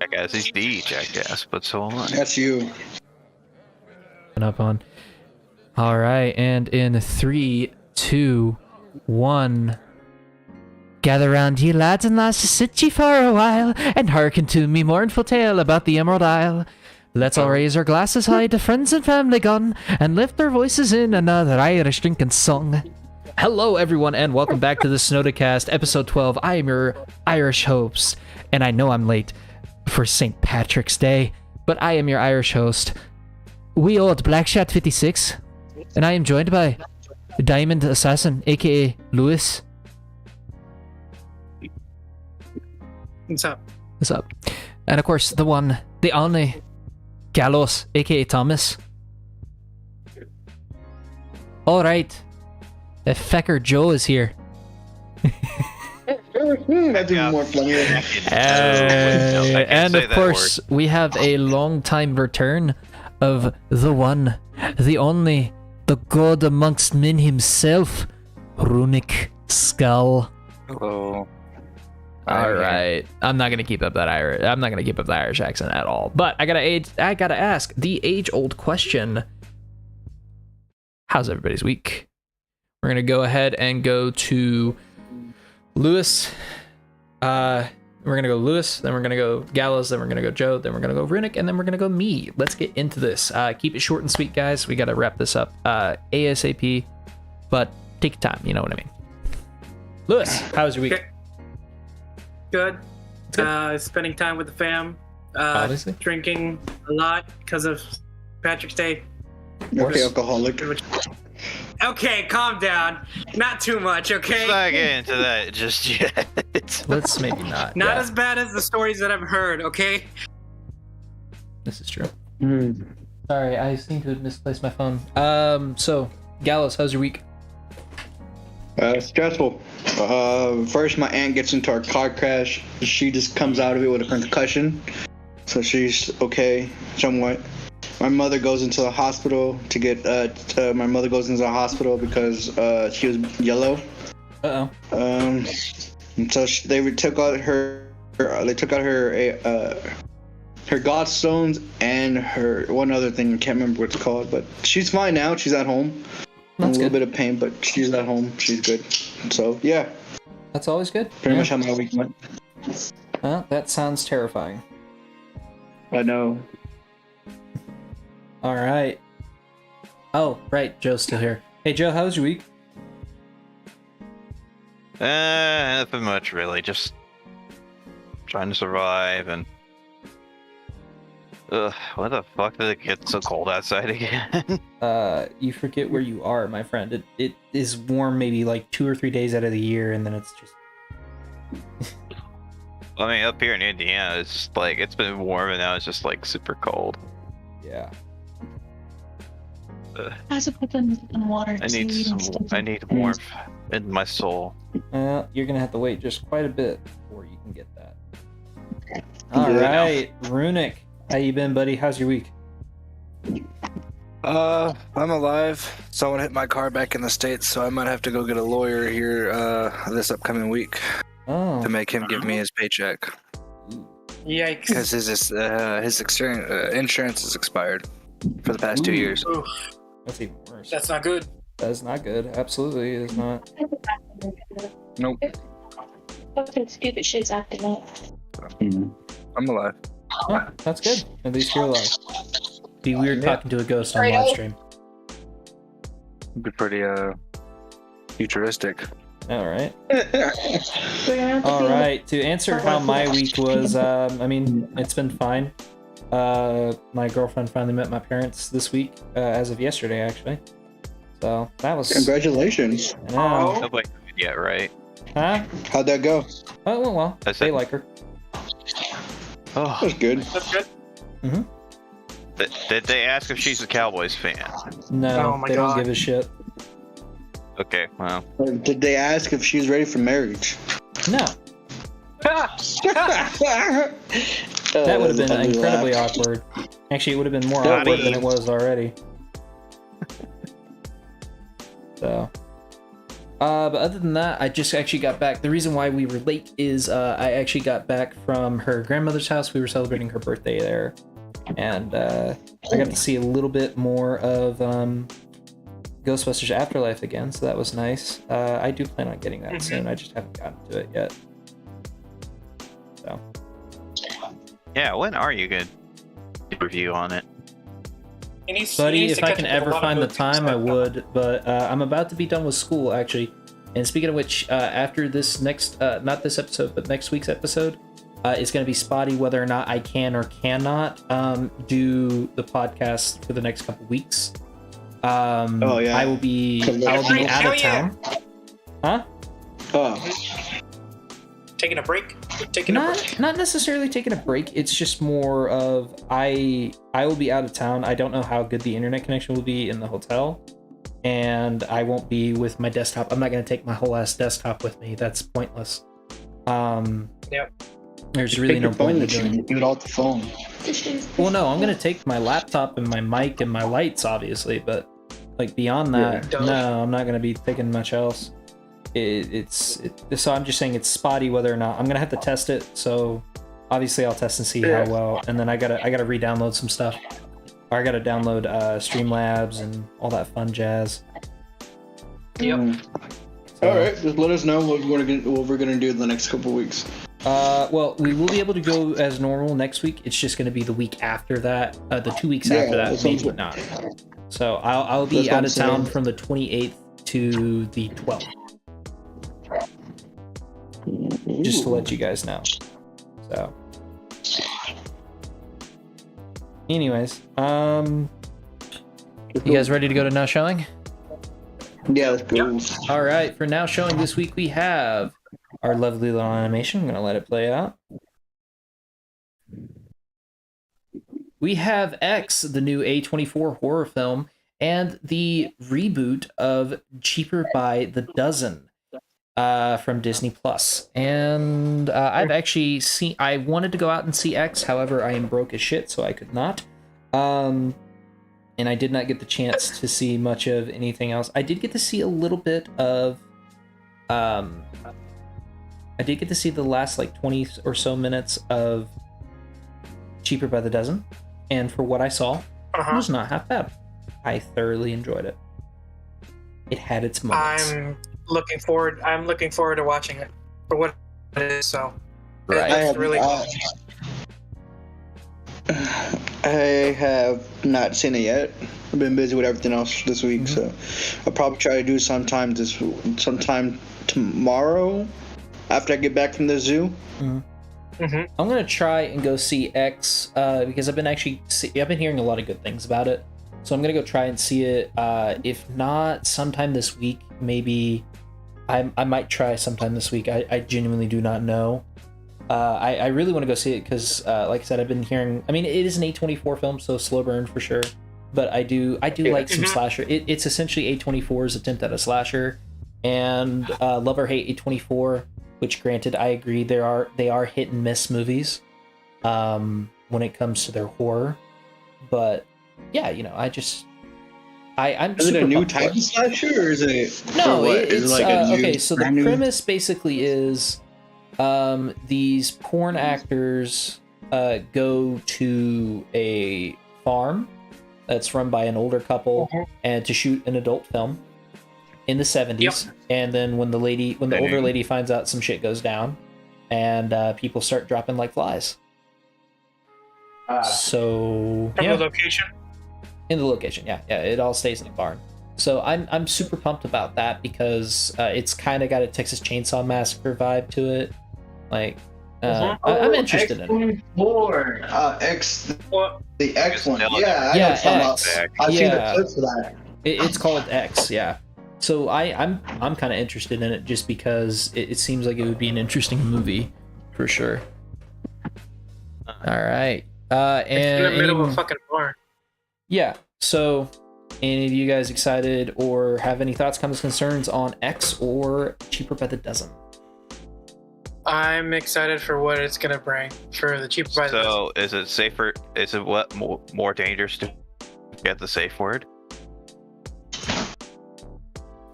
Jackass, he's the jackass, but so am I. That's you. Up on. All right, and in 3, 2, 1. Gather round, ye lads and lasses, sit ye for a while, and hearken to me mournful tale about the Emerald Isle. Let's all raise our glasses high to friends and family gone, and lift our voices in another Irish drinking song. Hello, everyone, and welcome back to the Snodacast, episode 12. I am your Irish host, and I know I'm late for St. Patrick's Day, but I am your Irish host, wee old Blackshot56, and I am joined by Diamond Assassin, aka Lewis. What's up? What's up? And of course, the one, the only, Gallows, aka Thomas. Alright, the Fecker Joe is here. That's even more funny. And of course, we have a long-time return of the one, the only, the god amongst men himself, Runic Skull. Hello. All right, I'm not gonna keep up that Irish. I'm not gonna keep up the Irish accent at all. But I gotta ask the age-old question: how's everybody's week? We're gonna go ahead and go to Lewis. We're gonna go Lewis, then we're gonna go Gallows, then we're gonna go Joe, then we're gonna go Runic, and then we're gonna go me. Let's get into this. Keep it short and sweet, guys. We gotta wrap this up ASAP, but take your time. You know what I mean. Lewis, how was your week? Okay. Good. Spending time with the fam. Obviously. Drinking a lot because of Patrick's Day. Okay, alcoholic. Okay, calm down. Not too much, okay? Let's not get into that just yet. Let's maybe not. Not yeah. as bad as the stories that I've heard, okay? This is true. Sorry, I seem to have misplaced my phone. So Gallows, how's your week? Stressful. First, my aunt gets into a car crash. She just comes out of it with a concussion, so she's okay, somewhat. My mother goes into the hospital to get. My mother goes into the hospital because she was yellow. Uh-oh. And so they took out her. They took out her gallstones and her one other thing. I can't remember what it's called, but she's fine now. She's at home. That's a little good. bit of pain, but she's at home. She's good. So yeah, That's always good. pretty much how my week went. Well, that sounds terrifying. I know. All right. Oh, right. Joe's still here. Hey, Joe, how was your week? Nothing much really. Just trying to survive and. Why the fuck did it get so cold outside again? You forget where you are, my friend. It is warm maybe like 2 or 3 days out of the year, and then it's just. I mean, up here in Indiana, it's just like it's been warm and now it's just like super cold. Yeah. I have to put them in water. I need so you don't some. stick I them. need warmth in my soul. You're gonna have to wait just quite a bit before you can get that. All right, Runic, how you been, buddy? How's your week? I'm alive. Someone hit my car back in the States, so I might have to go get a lawyer here this upcoming week Oh. to make him give me his paycheck Yikes. because his insurance is expired for the past 2 years. Oof, That's even worse. that's not good. That is not good. Absolutely is not. Nope, Fucking stupid shit's acting up. I'm alive. Oh, that's good. At least you're alive. Be weird talking to a ghost on live stream. It'd be pretty futuristic. All right. We're gonna have to All do- right. To answer how my week was, I mean, it's been fine. My girlfriend finally met my parents this week, as of yesterday, actually. So that was. Congratulations. I know. Nobody yet, right? Huh? How'd that go? Oh, it went well. I They said- like her. Oh, That's good. That's good. did they ask if she's a Cowboys fan? No, Oh my they don't God. give a shit. Okay, well, Did they ask if she's ready for marriage? No, that would have been incredibly awkward. Actually, it would have been more That awkward than would've- it was already. So, but other than that, I just actually got back. The reason why we were late is I actually got back from her grandmother's house. We were celebrating her birthday there, and I got to see a little bit more of Ghostbusters Afterlife again, so that was nice. I do plan on getting that soon. I just haven't gotten to it yet. So. yeah. When are you gonna do a review on it? Buddy, if I can ever find the time, I would. But I'm about to be done with school, actually. And speaking of which, after this next, not this episode, but next week's episode, it's going to be spotty whether or not I can or cannot do the podcast for the next couple weeks. Oh, yeah. I will be out Hell of yeah. town. Huh? Oh, Taking a break? Taking a break? Not necessarily taking a break. It's just more of I will be out of town. I don't know how good the internet connection will be in the hotel, and I won't be with my desktop. I'm not going to take my whole ass desktop with me. That's pointless. Yep. There's really no point in with doing you. it. Do it off the phone. Well, no, I'm going to take my laptop and my mic and my lights, obviously, but like beyond that, Yeah. no, I'm not going to be taking much else. so I'm just saying it's spotty whether or not I'm gonna have to test it. So obviously I'll test and see how well, and then I gotta re-download some stuff. Or I gotta download Streamlabs and all that fun jazz. Yep. All right, just let us know what we're gonna do the next couple weeks. Well, we will be able to go as normal next week. It's just gonna be the week after that, the 2 weeks after that, maybe not. So I'll be out of town from the 28th to the 12th. Just to let you guys know. So, anyways, you guys ready to go to now showing? Yeah, let's go. All right, for now showing this week we have our lovely little animation. I'm gonna let it play out. We have X, the new A24 horror film, and the reboot of Cheaper by the Dozen from Disney Plus. And I've actually seen. I wanted to go out and see X, however, I am broke as shit, so I could not. And I did not get the chance to see much of anything else. I did get to see a little bit of. I did get to see the last like 20 or so minutes of Cheaper by the Dozen, and for what I saw, it was not half bad. I thoroughly enjoyed it. It had its moments. I'm looking forward to watching it for what it is. So, Right. it's really cool. I have not seen it yet. I've been busy with everything else this week, so I'll probably try to do sometime tomorrow after I get back from the zoo. I'm gonna try and go see X because I've been hearing a lot of good things about it. So I'm gonna go try and see it. If not, sometime this week, maybe I might try sometime this week. I genuinely do not know. I really want to go see it because, like I said, I've been hearing. I mean, it is an A24 film, so slow burn for sure. But I do like some slasher. It's essentially A24's attempt at a slasher, and love or hate A24. Which, granted, I agree they are hit and miss movies, when it comes to their horror. But yeah, you know, I'm. Is it a new type of slasher, or is it? No, it's like a new, okay. So the premise basically is, these porn actors go to a farm that's run by an older couple and to shoot an adult film in the 70s. And then when the older lady finds out, some shit goes down and people start dropping like flies. So In the location? In the location, yeah, it all stays in the barn. So I'm super pumped about that because it's kind of got a Texas Chainsaw Massacre vibe to it. Like, I'm interested in it. The X one. Yeah, X. I've seen the clips for that. It's called X, yeah. So I'm kind of interested in it just because it seems like it would be an interesting movie for sure. All right, and it's in the middle of a fucking barn. Yeah. So, any of you guys excited or have any thoughts, comments, concerns on X or Cheaper by the Dozen? I'm excited for what it's gonna bring for the Cheaper by the Dozen. So, is it safer? Is it what more dangerous to get the safe word?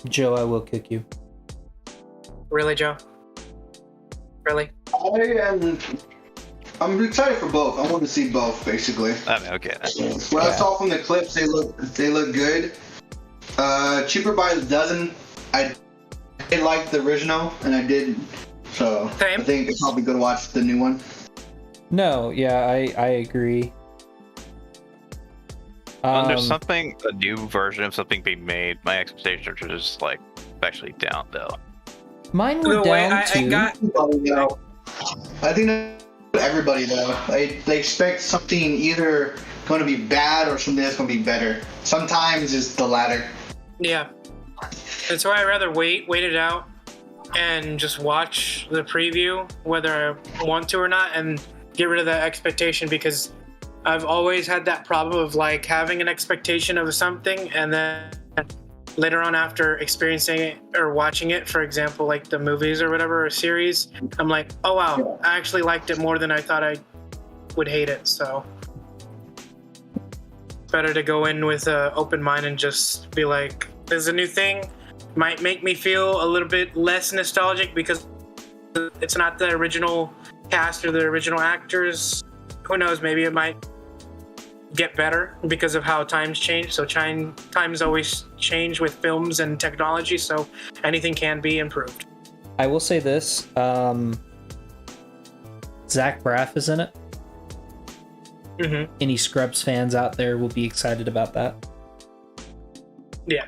Joe, I will kick you. Really, Joe? Really? I'm excited for both. I want to see both, basically. I mean, okay. What I saw from the clips, they look good. Cheaper by the Dozen, I did like the original, and I did. So Same. I think it's probably good to watch the new one. No, yeah, I agree. There's a new version of something being made. My expectations are just like actually down though. Mine were down too. I think everybody though, they expect something either going to be bad or something that's going to be better. Sometimes it's the latter. Yeah. That's why I'd rather wait it out and just watch the preview, whether I want to or not, and get rid of that expectation, because I've always had that problem of like having an expectation of something and then later on after experiencing it or watching it, for example, like the movies or whatever, or series, I'm like, oh wow, I actually liked it more than I thought I would hate it. So better to go in with an open mind and just be like, this is a new thing. might make me feel a little bit less nostalgic because it's not the original cast or the original actors. Who knows? Maybe it might get better because of how times change. So times always change with films and technology. So anything can be improved. I will say this: Zach Braff is in it. Mm-hmm. Any Scrubs fans out there will be excited about that. Yeah.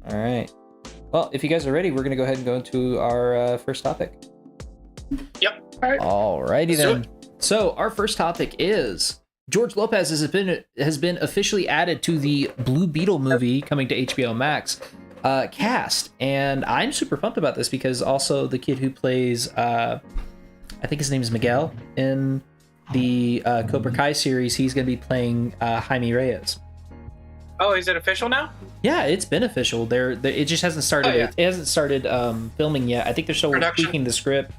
All right. Well, if you guys are ready, we're going to go ahead and go into our first topic. Yep. Alrighty then. So our first topic is George Lopez has been officially added to the Blue Beetle movie coming to HBO Max cast, and I'm super pumped about this because also the kid who plays I think his name is Miguel in the Cobra Kai series, he's going to be playing Jaime Reyes. Oh, is it official now? Yeah, it's been official. It just hasn't started. Oh, yeah. It hasn't started filming yet. I think they're still Production. tweaking the script,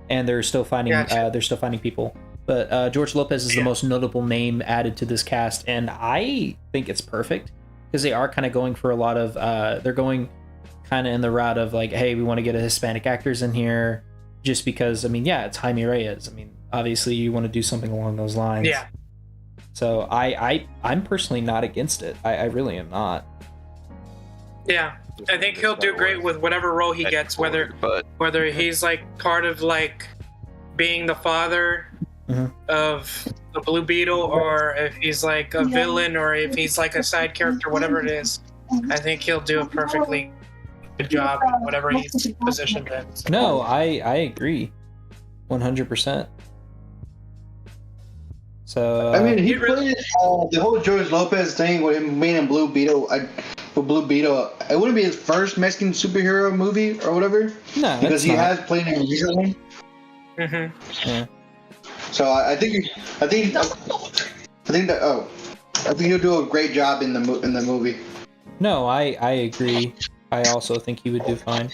and they're still finding Gotcha. they're still finding people. But George Lopez is the most notable name added to this cast, and I think it's perfect because they are kind of going for a lot of they're going kind of in the route of like, hey, we want to get a Hispanic actors in here, just because it's Jaime Reyes. I mean, obviously you want to do something along those lines. Yeah. So I'm personally not against it. I really am not. Yeah. I think he'll do great with whatever role he gets, whether he's like part of like being the father of the Blue Beetle, or if he's like a villain, or if he's like a side character, whatever it is. I think he'll do a perfectly good job in whatever he's positioned in. So. No, I agree, 100%. So I mean, he played the whole George Lopez thing with him being in Blue Beetle. Blue Beetle, it wouldn't be his first Mexican superhero movie or whatever. No, because he has played in recently. Mm-hmm. Yeah. So I think he'll do a great job in the movie. No, I agree. I also think he would do fine.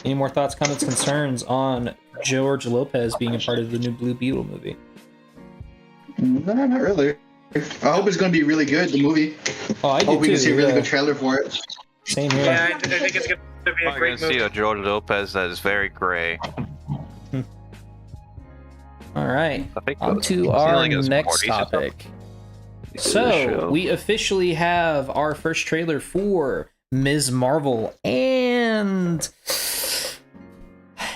Any more thoughts, comments, concerns on George Lopez being a part of the new Blue Beetle movie? No, not really. I hope it's going to be really good, the movie. Oh, I do hope we too. can see a really good trailer for it. Same here. Yeah, I think it's going to be a I'm great gonna see movie. a George Lopez that is very gray. All right, I think on to our next topic. So, we officially have our first trailer for Ms. Marvel, and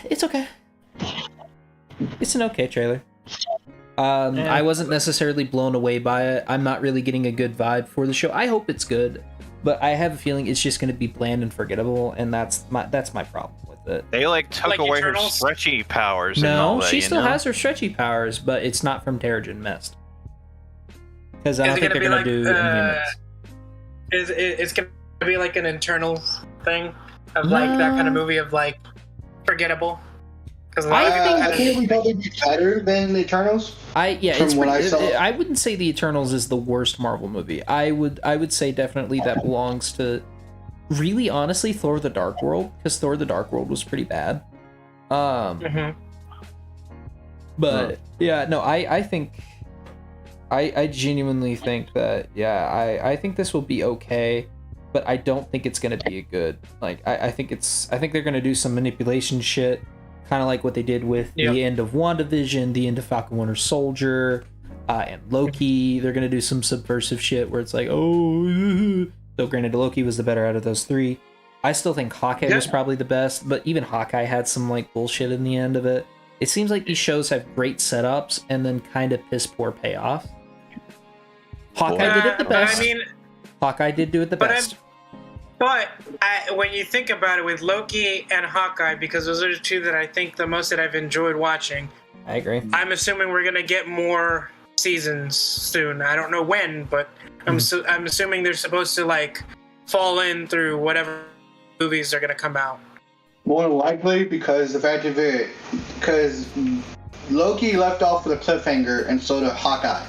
it's okay. It's an okay trailer. I wasn't necessarily blown away by it. I'm not really getting a good vibe for the show. I hope it's good, but I have a feeling it's just going to be bland and forgettable, and that's my problem with it. They took away Eternals? her stretchy powers. and No, all that, she still has her stretchy powers, but it's not from Terrigen Mist. Because I don't think they're going to do Inhumans. It's going to be like an internal thing of like that kind of movie of like forgettable. Because I think it would probably be better than the Eternals. I wouldn't say the Eternals is the worst Marvel movie. I would say definitely that belongs to, really honestly, Thor: The Dark World, because Thor: The Dark World was pretty bad. But yeah, no, I think I genuinely think that I think this will be okay, but I don't think it's gonna be a good. Like I think they're gonna do some manipulation shit. Kind of like what they did with the end of WandaVision, the end of Falcon Winter Soldier, and Loki. They're going to do some subversive shit where it's like, oh... Though granted, Loki was the better out of those three. I still think Hawkeye was probably the best, but even Hawkeye had some like bullshit in the end of it. It seems like these shows have great setups and then kind of piss poor payoff. Hawkeye did it the best. Hawkeye did do it the best. But when you think about it with Loki and Hawkeye, because those are the two that I think the most that I've enjoyed watching. I agree. I'm assuming we're going to get more seasons soon. I don't know when, but I'm assuming they're supposed to like fall in through whatever movies are going to come out. More likely because the fact of it, because Loki left off with a cliffhanger and so did Hawkeye.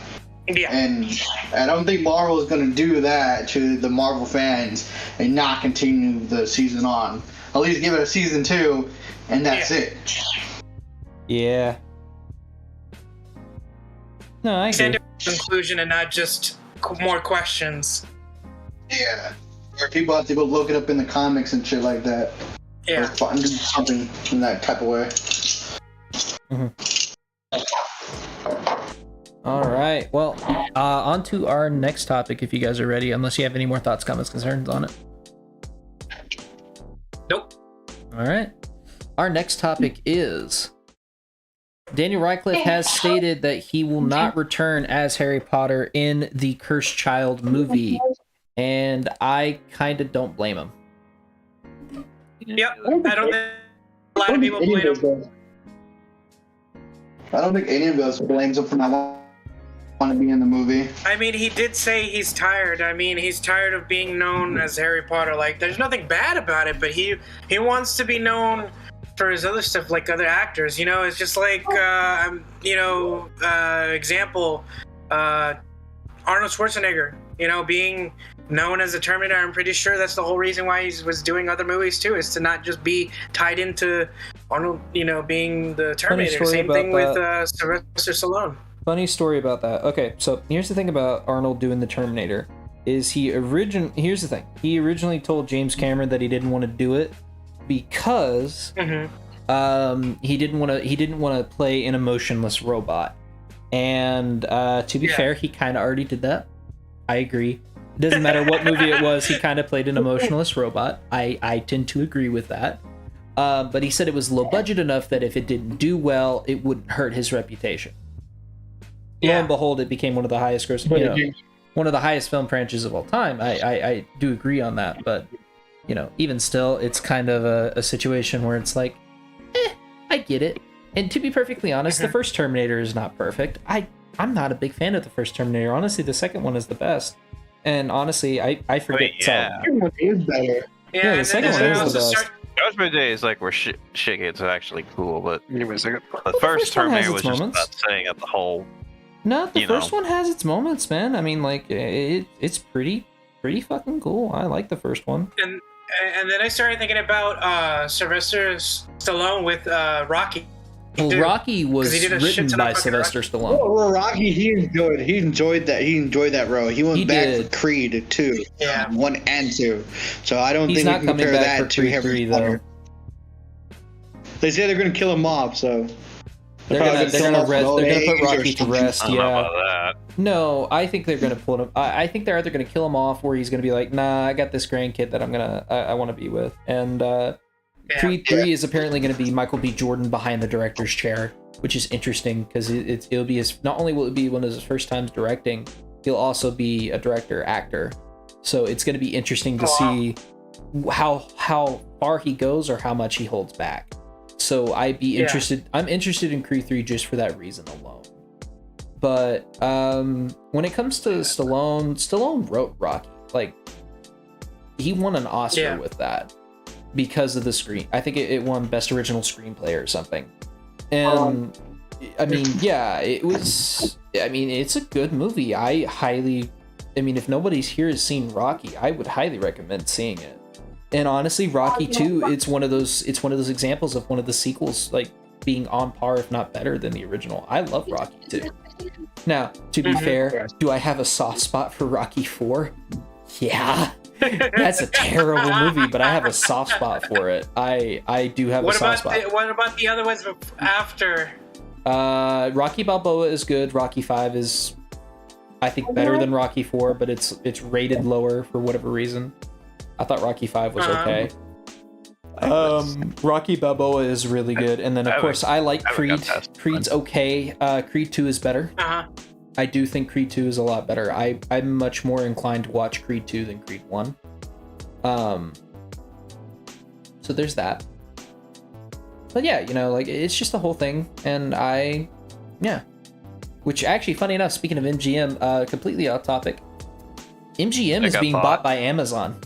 Yeah. And I don't think Marvel is going to do that to the Marvel fans and not continue the season on. At least give it a season 2, and that's it. Yeah. No, I agree. Extend it to conclusion and not just more questions. Yeah. Or people have to go look it up in the comics and shit like that. Or Yeah. find something in that type of way. All right. Well, on to our next topic if you guys are ready, unless you have any more thoughts, comments, concerns on it. Nope. All right. Our next topic is Daniel Radcliffe has stated that he will not return as Harry Potter in the Cursed Child movie, and I kind of don't blame him. Yep. I don't think a lot of people blame him. I don't think any of us blames him for not want to be in the movie. I mean, he did say he's tired. I mean, he's tired of being known as Harry Potter. Like, there's nothing bad about it, but he wants to be known for his other stuff, like other actors. You know, it's just like, example, Arnold Schwarzenegger. You know, being known as the Terminator. I'm pretty sure that's the whole reason why he was doing other movies too, is to not just be tied into Arnold, you know, being the Terminator. Same thing with Sylvester Stallone. Funny story about that. Okay, so here's the thing about Arnold doing the Terminator. Here's the thing. He originally told James Cameron that he didn't want to do it because he didn't want to play an emotionless robot. And to be fair, he kind of already did that. I agree. It doesn't matter what movie it was, he kind of played an emotionless robot. I tend to agree with that. But he said it was low budget enough that if it didn't do well, it wouldn't hurt his reputation. Lo and behold, it became one of the highest grossing, one of the highest film franchises of all time. I do agree on that, but even still, it's kind of a situation where it's like, I get it. And to be perfectly honest, the first Terminator is not perfect. I'm not a big fan of the first Terminator. Honestly, the second one is the best. And honestly, I forget. Wait, yeah. The second one is better. Yeah, the second one is the best. Judgment Day is like where shit gets actually cool, but Give me a second. the first one has Terminator its was just moments. about setting up the whole. No, the first one has its moments, man. I mean, like it's pretty fucking cool. I like the first one. And then I started thinking about Sylvester Stallone with Rocky. Well, Rocky was 'Cause he did a shit written ton of by fucking Sylvester Stallone. Well, Rocky, he enjoyed that role. He went back did. for Creed 2, Yeah. 1 and 2. So I don't He's think we not can coming compare back that for to Creed Harry 3 Potter. though. They say they're gonna kill him off, so They're probably gonna kill him off put old age or Rocky to something. rest. I don't know Yeah. about that. No, I think they're gonna pull him. I think they're either gonna kill him off, or he's gonna be like, "Nah, I got this grandkid that I want to be with." And Creed 3 is apparently gonna be Michael B. Jordan behind the director's chair, which is interesting because it'll be not only will it be one of his first times directing, he'll also be a director actor. So it's gonna be interesting to see how far he goes or how much he holds back. So I'm interested in Creed 3 just for that reason alone. But when it comes to Stallone wrote Rocky. Like, he won an Oscar with that because of the screen. I think it won Best Original Screenplay or something. And I mean, it's a good movie. If nobody's here has seen Rocky, I would highly recommend seeing it. And honestly, Rocky 2, it's one of those examples of one of the sequels like being on par, if not better, than the original. I love Rocky 2. Now, to be fair, do I have a soft spot for Rocky 4? Yeah. That's a terrible movie, but I have a soft spot for it. I do have a soft spot. What about the other ones after? Rocky Balboa is good. Rocky 5 is, I think, better than Rocky 4, but it's rated lower for whatever reason. I thought Rocky 5 was okay. Rocky Balboa is really good, and then of course I like Creed. Creed's okay. Creed 2 is better. I do think Creed 2 is a lot better. I'm much more inclined to watch Creed 2 than Creed 1. So there's that. But yeah, it's just the whole thing, and which actually, funny enough, speaking of MGM, completely off topic, MGM is being bought by Amazon.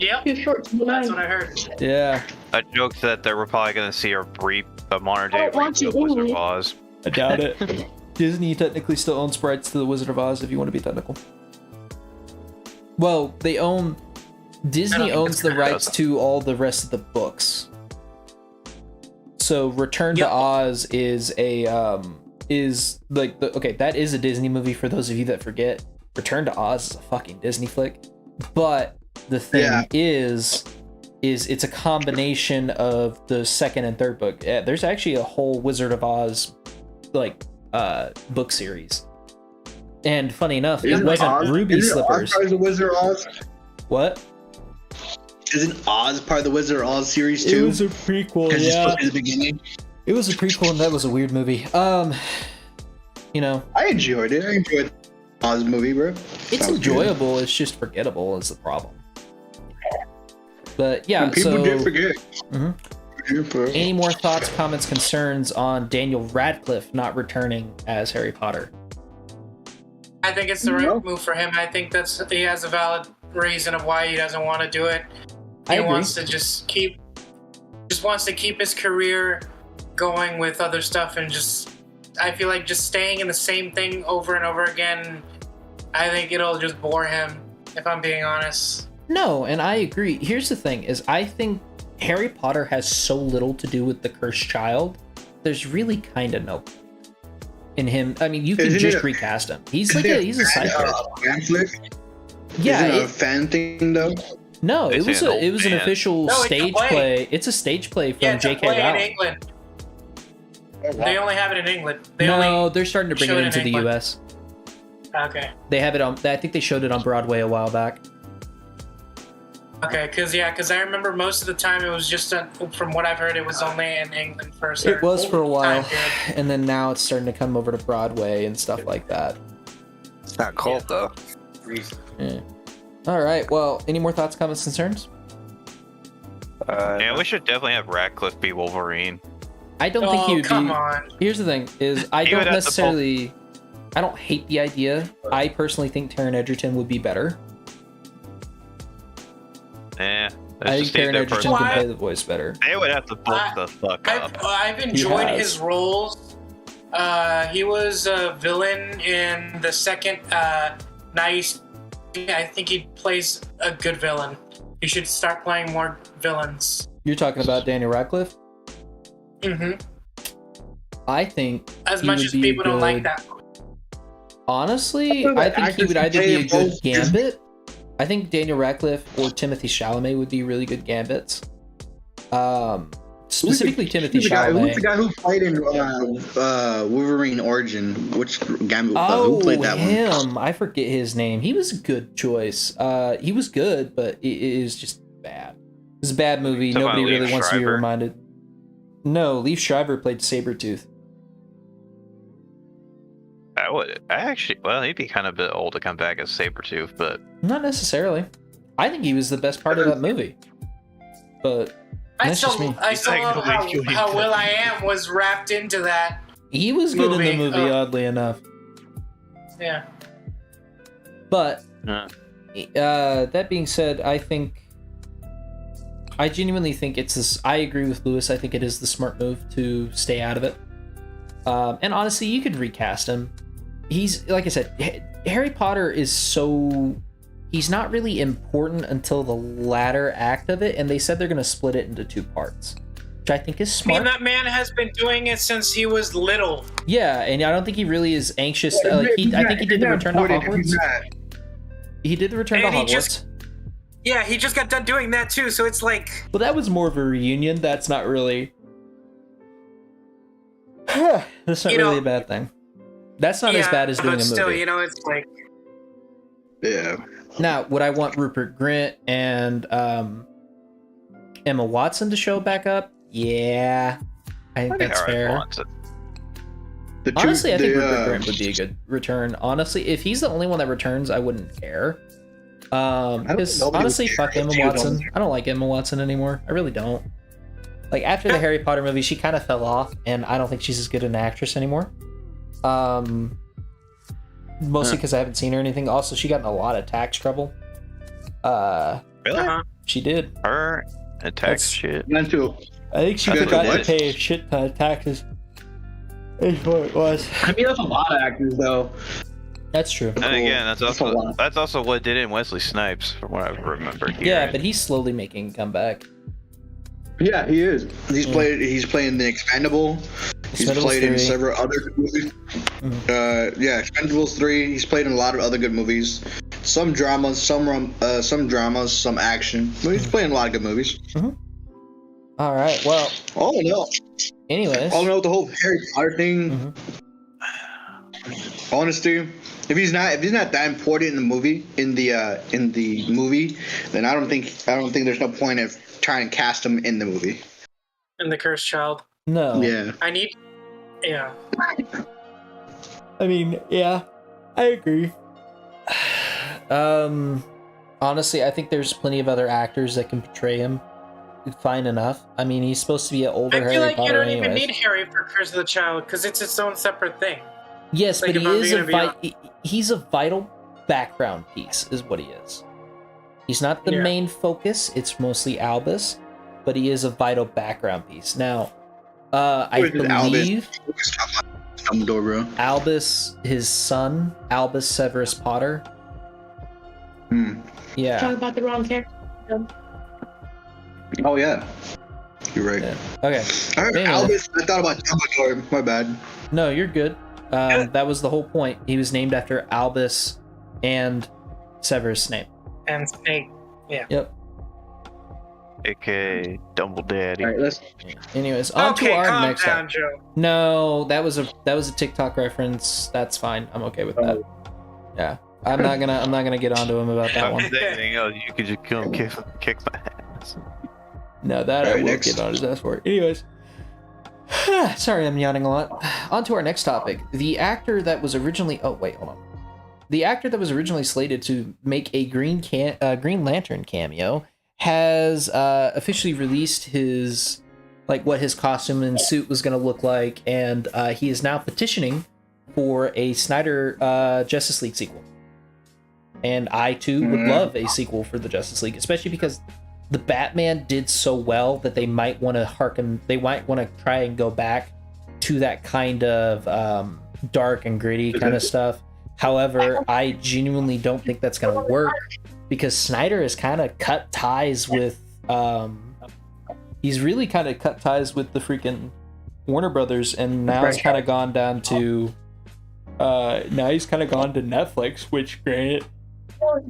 Yep, that's what I heard. Yeah. I joked that they were probably going to see a modern day reboot of Wizard of Oz. I doubt it. Disney technically still owns rights to the Wizard of Oz, if you want to be technical. Well, Disney owns the rights to all the rest of the books. So Return to Oz is a is like that is a Disney movie for those of you that forget. Return to Oz is a fucking Disney flick. But the thing is it's a combination of the second and third book. Yeah, there's actually a whole Wizard of Oz book series. And funny enough, it wasn't Ruby Slippers. Oz part of the Wizard of Oz? What? Isn't Oz part of the Wizard of Oz series too? It was a prequel. Because Yeah. it's the beginning. It was a prequel, and that was a weird movie. You know, I enjoyed it. I enjoyed the Oz movie, bro. it's That was enjoyable. It's just forgettable is the problem. But yeah, good. People so did forget. Mhm. Any more thoughts, comments, concerns on Daniel Radcliffe not returning as Harry Potter? I think it's the right move for him. I think he has a valid reason of why he doesn't want to do it. I He agree. wants to wants to keep his career going with other stuff, and I feel like just staying in the same thing over and over again, I think it'll just bore him, if I'm being honest. No, and I agree. Here's the thing: is I think Harry Potter has so little to do with the cursed child. There's really kind of no in him. I mean, you can just recast him. He's a side character. Fan flick? Yeah, Is it a fan thing though? no, it It's was an an official No, it's a stage play. play. It's a stage play from It's a J.K. play in Rowling. England. They only have it in England. No, they're starting to bring show it it in into the England. U.S. Okay. They have it on. I think they showed it on Broadway a while back. Okay, because I remember most of the time it was just, from what I've heard, it was only in England for a certain It was for a while, time period. and then now it's starting to come over to Broadway and stuff like that. It's not cold though. Yeah. All right. Well, any more thoughts, comments, concerns? Yeah, we should definitely have Radcliffe be Wolverine. I don't think he would come be. on. Here's the thing: is I He don't would have to necessarily. I don't hate the idea. I personally think Taron Egerton would be better. Yeah, I think Taron Egerton can play the voice better. They would have to bulk the fuck up. I've enjoyed has. his roles. He was a villain in the second Nice. I think he plays a good villain. He should start playing more villains. You're talking about Daniel Radcliffe. Mm-hmm. I think As he much would as be people don't like good- that. Honestly, I think he would either be a good Gambit. I think Daniel Radcliffe or Timothy Chalamet would be really good Gambits. Specifically Timothy Who's Chalamet. the guy who played in Wolverine Origin? Which Gambit? Oh, who played that one? him! I forget his name. He was a good choice. He was good, but it is just bad. It's a bad movie. Talking Nobody about really Liev wants to be Schreiber? reminded. No, Liev Schreiber played Sabretooth. He'd be kind of a bit old to come back as Sabretooth, but Not necessarily. I think he was the best part of that movie. But that's just me. I still love how Will I Am was wrapped into that. He was good in the Movie, movie, oddly enough. Yeah. But uh, that being said, I genuinely think it's this. I agree with Lewis. I think it is the smart move to stay out of it. And honestly, you could recast him. He's, like I said, Harry Potter is so. He's not really important until the latter act of it, and they said they're going to split it into 2 parts, which I think is I smart. mean, that man has been doing it since he was little. Yeah, and I don't think he really is anxious. I think he did the Return to Hogwarts. He did the Return to And he Hogwarts. just- Yeah, he just got done doing that too, so it's like... Well, that was more of a reunion. That's not really. That's not really a bad thing. That's not as bad as doing but a still, movie. it's like... Yeah. Now, would I want Rupert Grint and Emma Watson to show back up? Yeah, I think that's fair. Honestly, I think Rupert Grint would be a good return. Honestly, if he's the only one that returns, I wouldn't care. Because honestly, fuck Emma Watson. I don't like Emma Watson anymore. I really don't. Like, after the Harry Potter movie, she kind of fell off, and I don't think she's as good an actress anymore. Mostly because I haven't seen her or anything. Also, she got in a lot of tax trouble. really? She did. Her and tax shit. I think she That's forgot to what? pay a shit ton of taxes. That's what it was. I mean, that's a lot of actors, though. That's true. And again, that's That's a lot. also what did in Wesley Snipes, from what I remember. Yeah, but he's slowly making a comeback. Yeah, he is. He's playing the Expendable. He's played in 3. several other good movies. Yeah, Expendables 3. He's played in a lot of other good movies. Some dramas, some some action. But he's played in a lot of good movies. All right. Well, All in all, anyways. the whole Harry Potter thing. Honestly, if he's not that important in the movie, then I don't think there's no point of trying to cast him in the movie. And the cursed child. No. Yeah. Yeah. I mean, yeah, I agree. Honestly, I think there's plenty of other actors that can portray him fine enough. I mean, he's supposed to be an older I feel Harry like Potter you don't anyways. even need Harry for Curse of the Child because it's its own separate thing. Yes, Like, but if I'm gonna he's a vital background piece, is what he is. He's not the main focus. It's mostly Albus, but he is a vital background piece. Now, I believe Dumbledore, bro. Albus, his son, Albus Severus Potter. Yeah. Talk about the wrong character. Oh yeah. You're right. Yeah. Okay. All right, Anyway. Albus. I thought about Dumbledore. My bad. No, you're good. That was the whole point. He was named after Albus and Severus Snape. And Snape. Yeah. Yep. AKA Dumble Daddy. All right, let's. Anyways, on to our calm next down, up. Joe. No, that was a TikTok reference. That's fine. I'm okay with that. Yeah. I'm not gonna get onto him about that one. Anything else, you could just come kick my ass. No, that I Alright, will next. get on his ass for. Anyways. Sorry, I'm yawning a lot. On to our next topic. The actor that was originally The actor that was originally slated to make a Green Lantern cameo has officially released his what his costume and suit was going to look like, and he is now petitioning for a Snyder Justice League sequel. And I too would love a sequel for the Justice League, especially because the Batman did so well that they might want to try and go back to that kind of dark and gritty kind of stuff. However, I genuinely don't think that's going to work because Snyder has kind of cut ties with he's really kind of cut ties with the freaking Warner Brothers, and now it's kind of gone down to Netflix, which granted,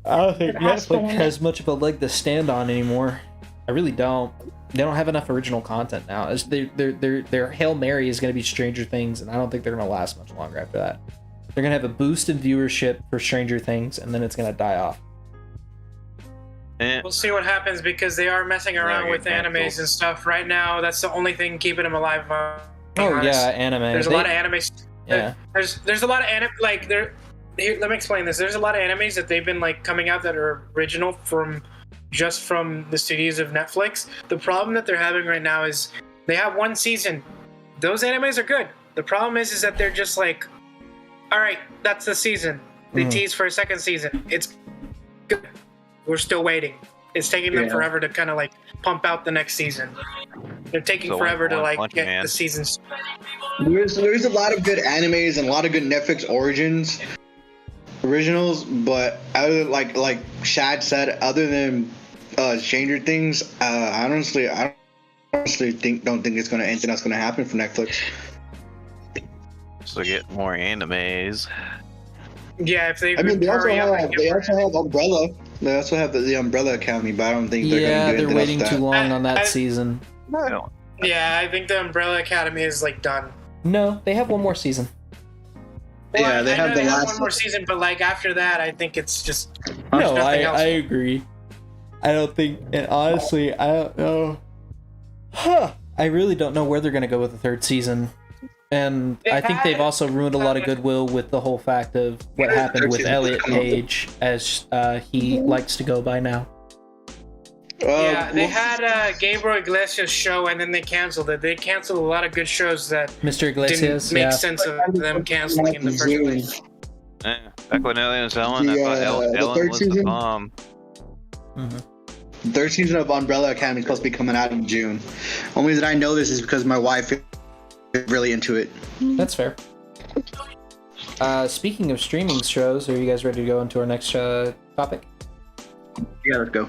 I don't think Netflix has much of a leg to stand on anymore. I really don't. They don't have enough original content now. Their Hail Mary is going to be Stranger Things, and I don't think they're going to last much longer after that. They're going to have a boost in viewership for Stranger Things, and then it's going to die off. We'll see what happens because they are messing around Yeah, with animes and stuff right now. That's the only thing keeping them alive. Yeah, anime. There's a lot of anime. Yeah. There's a lot of anime. Here, let me explain this. There's a lot of animes that they've been coming out that are original from the studios of Netflix. The problem that they're having right now is they have one season. Those animes are good. The problem is that they're just all right, that's the season. They tease for a second season. It's good. We're still waiting. It's taking them forever to kind of pump out the next season. They're taking forever to get the seasons. There's a lot of good animes and a lot of good Netflix originals, but other like Shad said, other than Stranger Things, I honestly don't think it's gonna anything that's gonna happen for Netflix. So get more animes. Yeah, if they. I mean, they also hurry up and have get Umbrella. They also have the Umbrella Academy, but I don't think they're gonna do anything waiting else too with that. long on that season. Yeah, I think the Umbrella Academy is done. No, they have one more season. Well, Yeah, they have the last one more season, but after that, I think it's just No, nothing else. I agree. I don't think, and honestly, I don't know. I really don't know where they're going to go with the third season. And I think they've also ruined a lot of goodwill with the whole fact of what happened with Elliot Page, as he likes to go by now. Yeah, they had Gabriel Iglesias' show, and then they canceled it. They canceled a lot of good shows that Mr. Iglesias, didn't make sense of them canceling in the first place. Back when Ellen was Ellen, I thought the Ellen third was the season? bomb. The third season of Umbrella Academy is supposed to be coming out in June. Only reason I know this is because my wife is really into it. That's fair. Speaking of streaming shows, are you guys ready to go into our next topic? Yeah, let's go.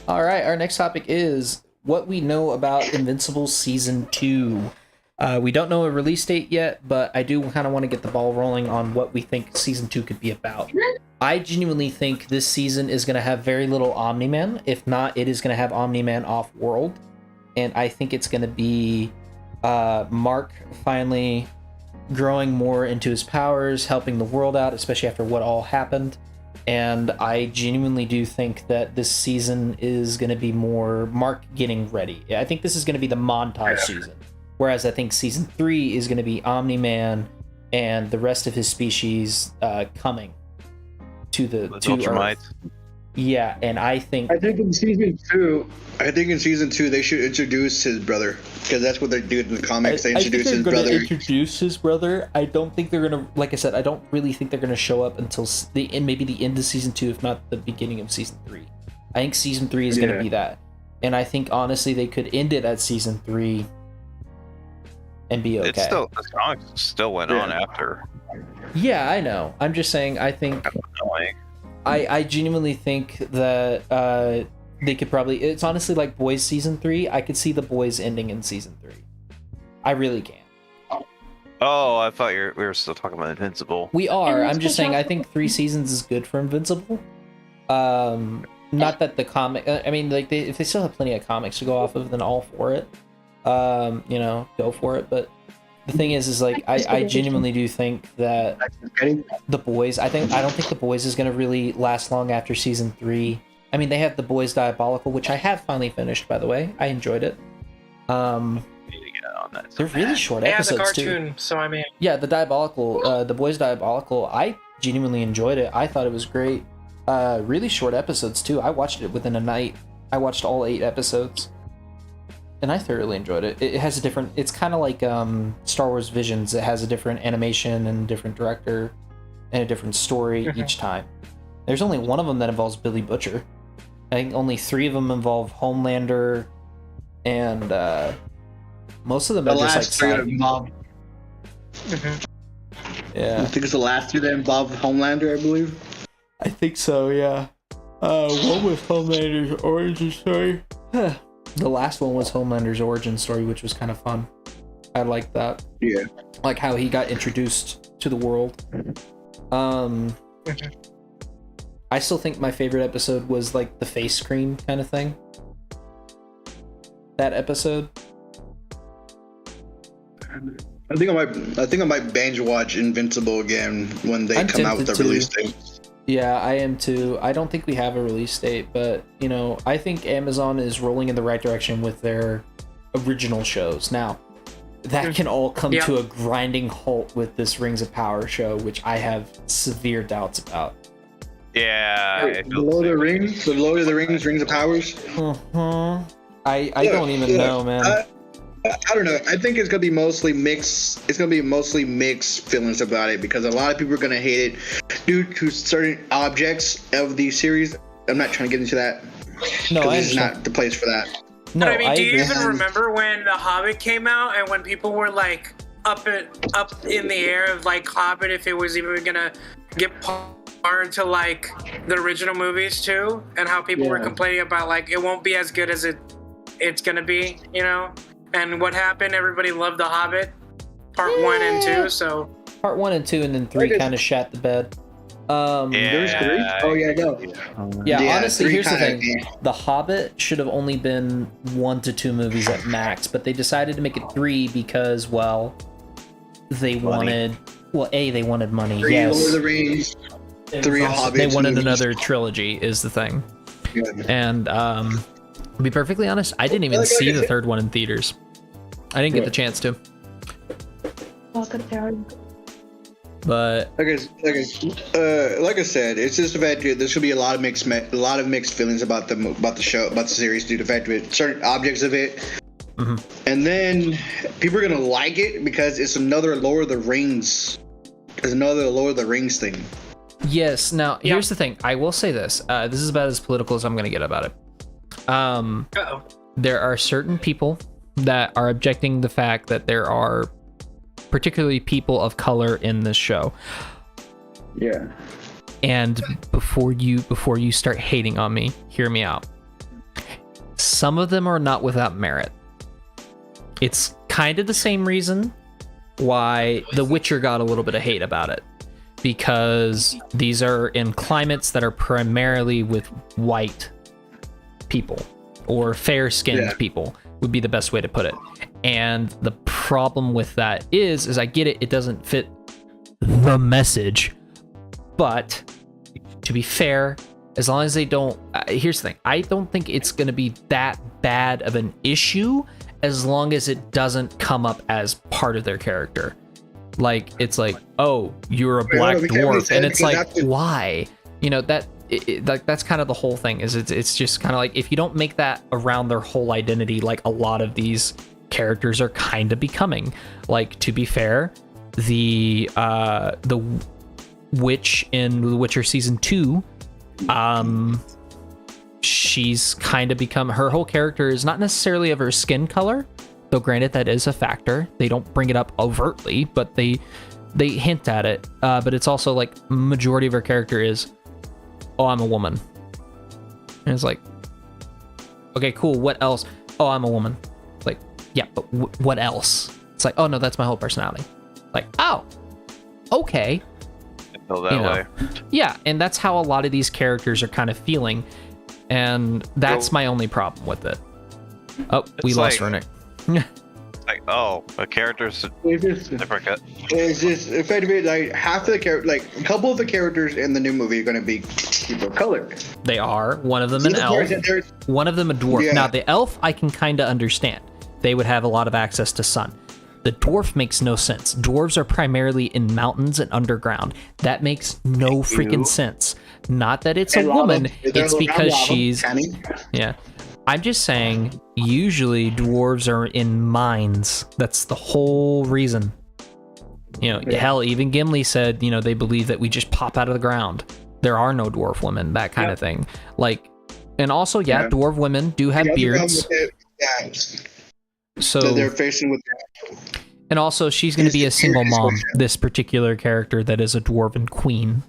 All right, our next topic is what we know about Invincible Season 2. We don't know a release date yet, but I do kind of want to get the ball rolling on what we think season 2 could be about. I genuinely think this season is going to have very little Omni-Man. If not, it is going to have Omni-Man off-world. And I think it's going to be Mark finally growing more into his powers, helping the world out, especially after what all happened. And I genuinely do think that this season is going to be more Mark getting ready. I think this is going to be the montage season. Whereas I think season 3 is going to be Omni-Man and the rest of his species coming to the Earth. Yeah, and I think in season 2 they should introduce his brother, because that's what they do in the comics. They introduce his brother. Introduce his brother. I don't think they're gonna. Like I said, I don't really think they're gonna show up until maybe the end of season 2, if not the beginning of season 3. I think season 3 is gonna be that, and I think honestly they could end it at season 3 and be okay. The comics still went on after. Yeah, I know. I'm just saying. I think. I genuinely think that they could probably. It's honestly like Boys season 3. I could see the Boys ending in season 3. I really can. Oh, I thought we were still talking about Invincible. We are. I'm just saying. I think 3 seasons is good for Invincible. Not that the comic. I mean, like if they still have plenty of comics to go off of, then all for it. Go for it. But the thing is like I genuinely do think that the Boys. I don't think the Boys is going to really last long after season 3. I mean, they have the Boys Diabolical, which I have finally finished, by the way. I enjoyed it. They're really short episodes too. Yeah, the cartoon. So I mean, yeah, the Diabolical, the Boys Diabolical. I genuinely enjoyed it. I thought it was great. Really short episodes too. I watched it within a night. I watched all 8 episodes. And I thoroughly enjoyed it. It has a different. It's kind of like Star Wars Visions. It has a different animation and a different director, and a different story each time. There's only one of them that involves Billy Butcher. I think only 3 of them involve Homelander, and most of them are just like side. Yeah, I think it's the last 2 that involve Homelander, I believe. I think so. Yeah. One was Homelander's origin story. The last one was Homelander's origin story, which was kind of fun. I liked that. Yeah. Like how he got introduced to the world. I still think my favorite episode was like the face cream kind of thing. That episode. I think I might binge watch Invincible again when they come out with the release date. Yeah, I am too. I don't think we have a release date, but, I think Amazon is rolling in the right direction with their original shows. Now, that can all come to a grinding halt with this Rings of Power show, which I have severe doubts about. Yeah. The Lord of the Rings, Rings of Powers? I don't even know, man. I don't know. I think it's gonna be mostly mixed. It's gonna be mostly mixed feelings about it, because a lot of people are gonna hate it due to certain objects of the series. I'm not trying to get into that. No, this is not the place for that. No, I mean, do you even remember when The Hobbit came out and when people were like up in the air of like Hobbit, if it was even gonna get part to like the original movies too, and how people were complaining about like it won't be as good as it's gonna be, And what happened? Everybody loved The Hobbit, part 1 and 2. So part 1 and 2, and then 3 kind of shat the bed. There's 3? Oh yeah, no. Yeah, honestly, here's the thing: The Hobbit should have only been 1 to 2 movies at max, but they decided to make it 3 because, well, they wanted. Well, they wanted money. 3 yes. Lord of the Rings, 3 Hobbits. They wanted movies. Another trilogy, is the thing. Yeah. And to be perfectly honest, I didn't even see the 3rd one in theaters. I didn't get the chance to. But like I said, it's just the fact that there should be a lot of mixed feelings about the show, about the series, due to the fact that certain objects of it, and then people are gonna like it because it's another Lord of the Rings. It's another Lord of the Rings thing. Yes. Now here's the thing. I will say this. This is about as political as I'm gonna get about it. There are certain people that are objecting the fact that there are particularly people of color in this show. Yeah. And before you start hating on me, hear me out. Some of them are not without merit. It's kind of the same reason why The Witcher got a little bit of hate about it, because these are in climates that are primarily with white people, or fair-skinned people would be the best way to put it. And the problem with that is I get it, it doesn't fit the message, but to be fair, as long as they don't, here's the thing, I don't think it's going to be that bad of an issue as long as it doesn't come up as part of their character. Like, it's like, oh, you're a black dwarf, and it's like, why? You know, that like that's kind of the whole thing, is it's just kind of like, if you don't make that around their whole identity, like a lot of these characters are kind of becoming. Like, to be fair, the witch in The Witcher season 2, she's kind of become, her whole character is not necessarily of her skin color, though granted that is a factor. They don't bring it up overtly, but they hint at it. But it's also like, majority of her character is, oh, I'm a woman. And it's like, okay, cool, what else? Oh, I'm a woman. Like, yeah, but what else? It's like, oh no, that's my whole personality. Like, oh, okay. Feel that way. Yeah, and that's how a lot of these characters are kind of feeling, and that's my only problem with it. Oh, we lost Runic. Like, oh, a character's different. It's just effectively like half of the character, like a couple of the characters in the new movie are going to be people of color. They are. One of them an elf, one of them a dwarf. Now the elf I can kind of understand. They would have a lot of access to sun. The dwarf makes no sense. Dwarves are primarily in mountains and underground. That makes no freaking sense. Not that it's a woman, it's because she's... Yeah. I'm just saying, usually dwarves are in mines. That's the whole reason. You know, hell, even Gimli said, you know, they believe that we just pop out of the ground. There are no dwarf women, that kind of thing. Like, and also, dwarf women do have beards. So they're facing with. And also, she's going to be a single mom, this particular character that is a dwarven queen.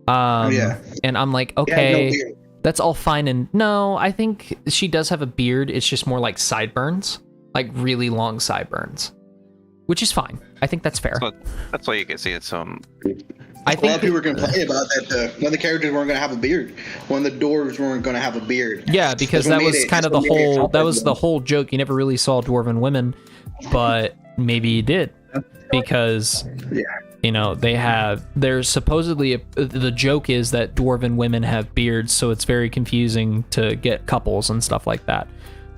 And I'm like, okay, that's all fine. And no, I think she does have a beard. It's just more like sideburns, like really long sideburns, which is fine. I think that's fair. That's why you can see it some. I think a lot of people were complaining about that. One of the characters weren't going to have a beard. One of the dwarves weren't going to have a beard. Yeah, because that was kind of the whole. That was the whole joke. You never really saw dwarven women, but maybe you did, because you know there's supposedly the joke is that dwarven women have beards, so it's very confusing to get couples and stuff like that.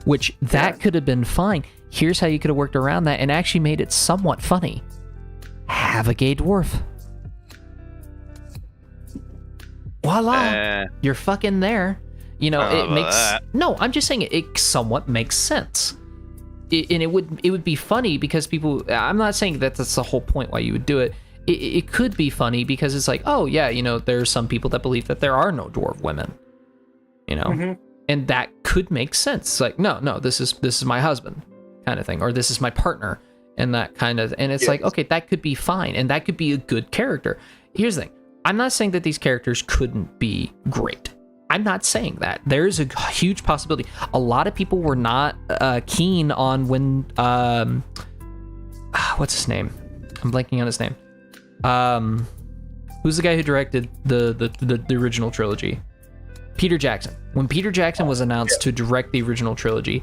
Which that could have been fine. Here's how you could have worked around that and actually made it somewhat funny. Have a gay dwarf. Voila, you're fucking there. You know, it makes no. I'm just saying it somewhat makes sense, and it would be funny because people. I'm not saying that that's the whole point why you would do it. It could be funny because it's like, oh yeah, you know, there's some people that believe that there are no dwarf women, you know, and that could make sense. It's like, no, this is my husband, kind of thing, or this is my partner, and that kind of, and it's like, okay, that could be fine, and that could be a good character. Here's the thing. I'm not saying that these characters couldn't be great. I'm not saying that. There's a huge possibility. A lot of people were not keen on when what's his name? I'm blanking on his name. Who's the guy who directed the original trilogy? Peter Jackson. When Peter Jackson was announced to direct the original trilogy,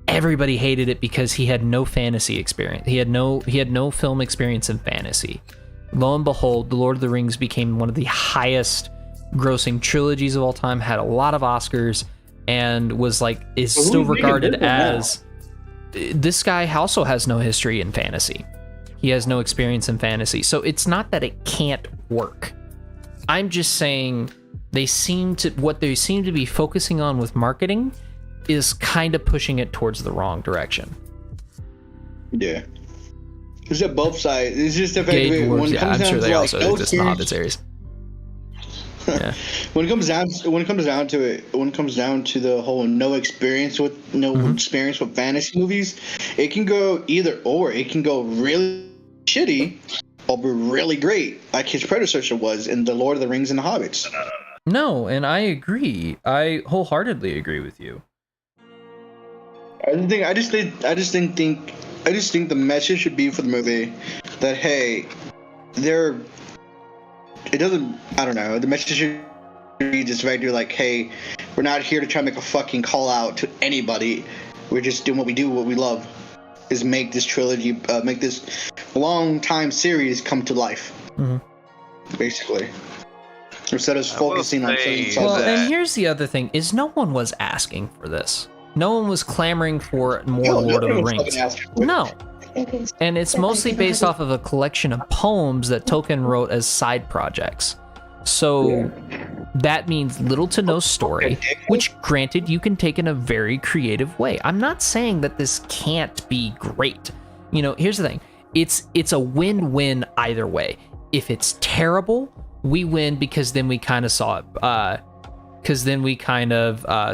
everybody hated it because he had no fantasy experience. He had no film experience in fantasy. Lo and behold, The Lord of the Rings became one of the highest grossing trilogies of all time, had a lot of Oscars, and is still regarded as... This guy also has no history in fantasy. He has no experience in fantasy. So it's not that it can't work. I'm just saying what they seem to be focusing on with marketing is kind of pushing it towards the wrong direction. Yeah. It's at both sides. It's just the fact that when it comes down to also exist in the Hobbit series. Yeah. When it comes down to the whole no experience with fantasy movies, it can go either or. It can go really shitty or be really great, like his predecessor was in The Lord of the Rings and the Hobbits. No, and I agree. I wholeheartedly agree with you. I just didn't think I just think the message should be for the movie that hey, it doesn't. I don't know. The message should be just regular, like, hey, we're not here to try to make a fucking call out to anybody. We're just doing what we do, what we love, is make this trilogy, make this long time series come to life. Basically, instead of focusing on things. Well, and here's the other thing: is no one was asking for this. No one was clamoring for more Lord of the Rings. No. And it's mostly based off of a collection of poems that Tolkien wrote as side projects. So that means little to no story, which granted you can take in a very creative way. I'm not saying that this can't be great. You know, here's the thing. It's a win-win either way. If it's terrible, we win because then we kind of saw it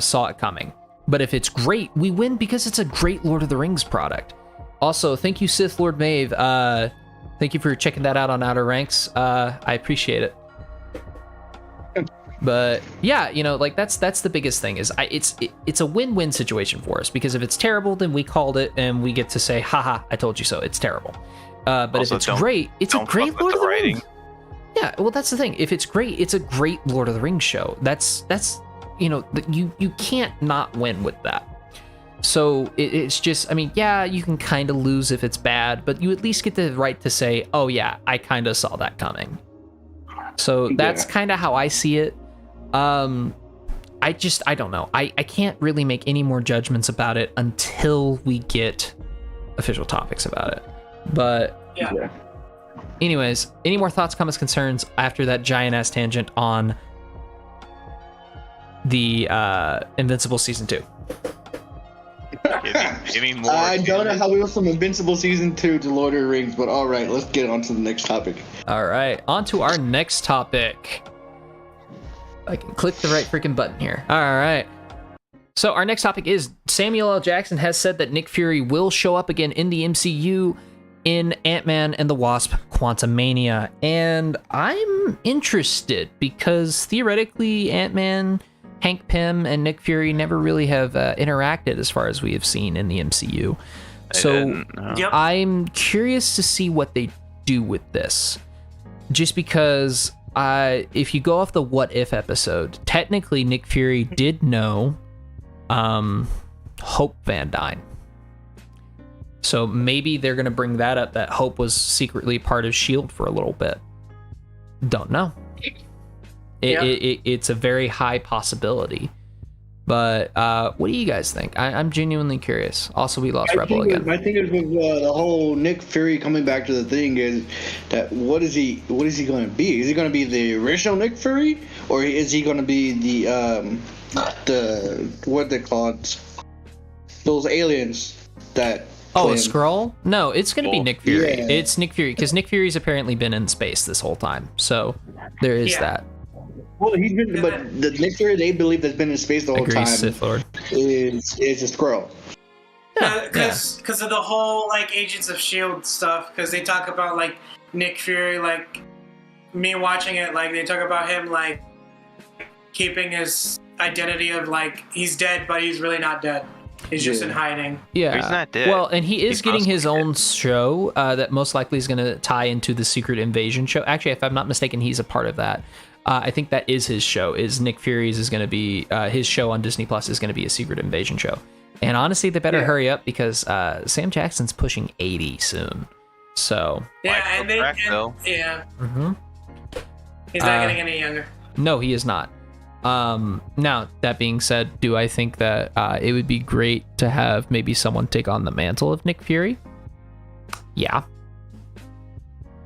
saw it coming. But if it's great, we win because it's a great Lord of the Rings product. Also, thank you, Sith Lord Maeve. Thank you for checking that out on Outer Ranks. I appreciate it. But yeah, you know, like that's the biggest thing is it's a win-win situation for us because if it's terrible, then we called it and we get to say, haha, I told you so. It's terrible. But also, if it's great, it's a great Lord of the Rings. Yeah, well, that's the thing. If it's great, it's a great Lord of the Rings show. That's you know, you can't not win with that. So it's just, I mean, yeah, you can kind of lose if it's bad, but you at least get the right to say, oh yeah, I kind of saw that coming. So that's kind of how I see it. I don't know. I can't really make any more judgments about it until we get official topics about it. But Yeah. anyways, any more thoughts, comments, concerns after that giant ass tangent on the Invincible season 2? Give me more. I don't know how we went from Invincible season 2 to Lord of the Rings, but all right, let's get on to the next topic. All right, on to our next topic. I can click the right freaking button here. All right. So our next topic is Samuel L. Jackson has said that Nick Fury will show up again in the MCU in Ant-Man and the Wasp: Quantumania, and I'm interested because theoretically Ant-Man, Hank Pym, and Nick Fury never really have interacted as far as we have seen in the MCU. So I'm curious to see what they do with this. Just because if you go off the What If episode, technically Nick Fury did know Hope Van Dyne. So maybe they're going to bring that up, that Hope was secretly part of S.H.I.E.L.D. for a little bit. Don't know. It's a very high possibility. But what do you guys think? I'm genuinely curious. Also, we lost Rebel again. My thing is with the whole Nick Fury coming back to the thing is that what is he going to be? Is he going to be the original Nick Fury, or is he going to be the what they call it? Those aliens that. Oh, a Skrull? No, it's going to be Nick Fury. Yeah. It's Nick Fury because Nick Fury's apparently been in space this whole time. So there is that. Well, he's been, but the Nick Fury they believe that's been in space the whole time Sith Lord. is a Skrull. Because of the whole like Agents of S.H.I.E.L.D. stuff. Because they talk about like Nick Fury, like me watching it, like they talk about him like keeping his identity of like he's dead, but he's really not dead. He's just in hiding. Yeah. He's not dead. Well, and he's getting his own show that most likely is going to tie into the Secret Invasion show. Actually, if I'm not mistaken, he's a part of that. I think that is his show. Is Nick Fury's is going to be his show on Disney Plus is going to be a Secret Invasion show. And honestly, they better hurry up because Sam Jackson's pushing 80 soon. So and they Mm-hmm. He's not getting any younger. No, he is not. Now, that being said, do I think that it would be great to have maybe someone take on the mantle of Nick Fury? Yeah.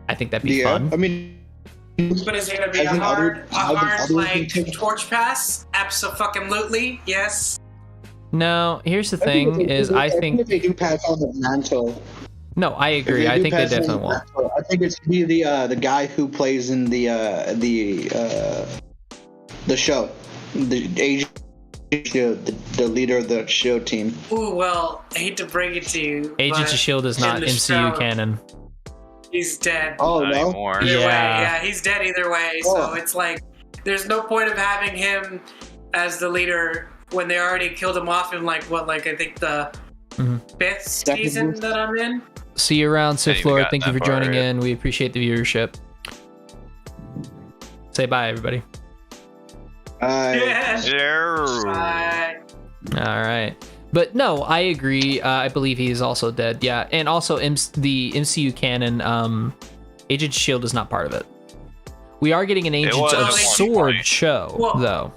I think that'd be fun. I mean, but is it going to be a hard like torch pass? Absolutely, yes. No, here's the thing: I think they do pass on the mantle. No, I agree. I think they definitely will. I think it's be the guy who plays in the show, the agent, the leader of the show team. Ooh, well, I hate to break it to you. Agents of S.H.I.E.L.D. is not MCU canon. He's dead. Oh, no? Anymore. Either way, yeah, he's dead either way. So it's like, there's no point of having him as the leader when they already killed him off in I think the fifth season that I'm in. See you around, Sith Ain't even Lord. gotten Thank you that for far joining yet. in. We appreciate the viewership. Say bye, everybody. Yeah. Yeah. All right. But no, I agree. I believe he is also dead. Yeah. And also the MCU canon, Agent Shield is not part of it. We are getting an Agents was of at one Sword point. show, Well- though.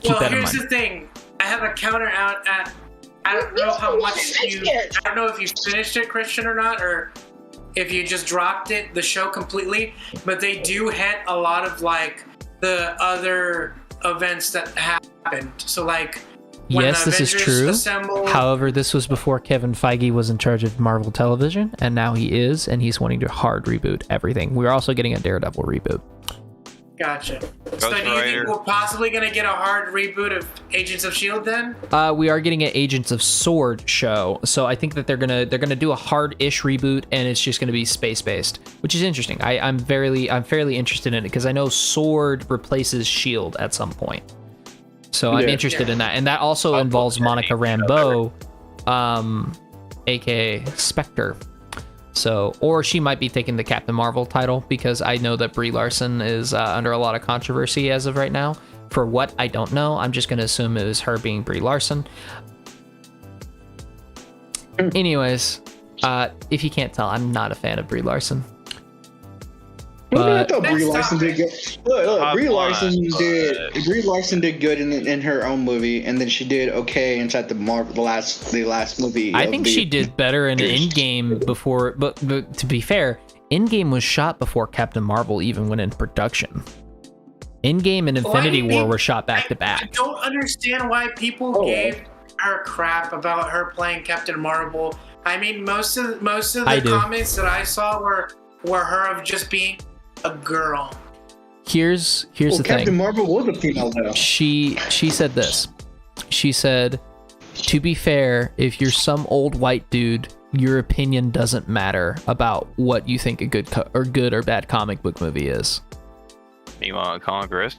Keep Well, that in here's mind. the thing. I have a counter out at. I don't know how much you. I don't know if you finished it, Christian, or not, or if you just dropped the show completely. But they do hit a lot of like the other events that happened. So like. When Yes, the this is Avengers true. assembled- However, this was before Kevin Feige was in charge of Marvel Television, and now he is, and he's wanting to hard reboot everything. We're also getting a Daredevil reboot. Gotcha. So Ghost do you Rider. think we're possibly gonna get a hard reboot of Agents of S.H.I.E.L.D. then? We are getting an Agents of Sword show, so I think that they're gonna do a hard-ish reboot, and it's just gonna be space-based, which is interesting. I'm fairly interested in it because I know Sword replaces Shield at some point, so I'm interested in that, and that also involves Monica Rambeau, aka Spectre. So, or she might be taking the Captain Marvel title because I know that Brie Larson is under a lot of controversy as of right now. For what, I don't know. I'm just going to assume it was her being Brie Larson. Anyways, if you can't tell, I'm not a fan of Brie Larson. I But thought Brie Next Larson topic. did good. Look, Top Brie line, Larson but- did. Brie Larson did good in her own movie, and then she did okay inside the last movie. I of think the- she did better in Cheers. Endgame before, but to be fair, Endgame was shot before Captain Marvel even went in production. Endgame and Infinity Why- War were shot back to I back. don't understand why people Oh. gave her crap about her playing Captain Marvel. I mean, most of I the do. comments that I saw were her of just being a girl. Here's Well, the Captain thing. Marvel was a female though. She said this. She said, "To be fair, if you're some old white dude, your opinion doesn't matter about what you think a good or bad comic book movie is." You want Congress?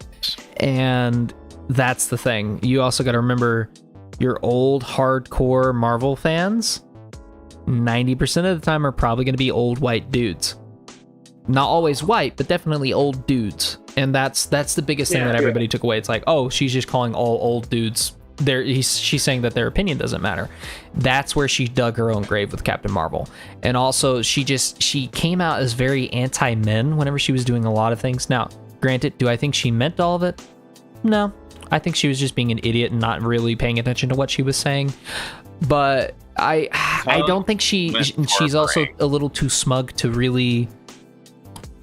And that's the thing. You also got to remember, your old hardcore Marvel fans, 90% of the time are probably going to be old white dudes. Not always white, but definitely old dudes. And that's the biggest thing Yeah. that everybody took away. It's like, oh, she's just calling all old dudes. She's saying that their opinion doesn't matter. That's where she dug her own grave with Captain Marvel. And also, she came out as very anti-men whenever she was doing a lot of things. Now, granted, do I think she meant all of it? No. I think she was just being an idiot and not really paying attention to what she was saying. But I don't think she's also a little too smug to really...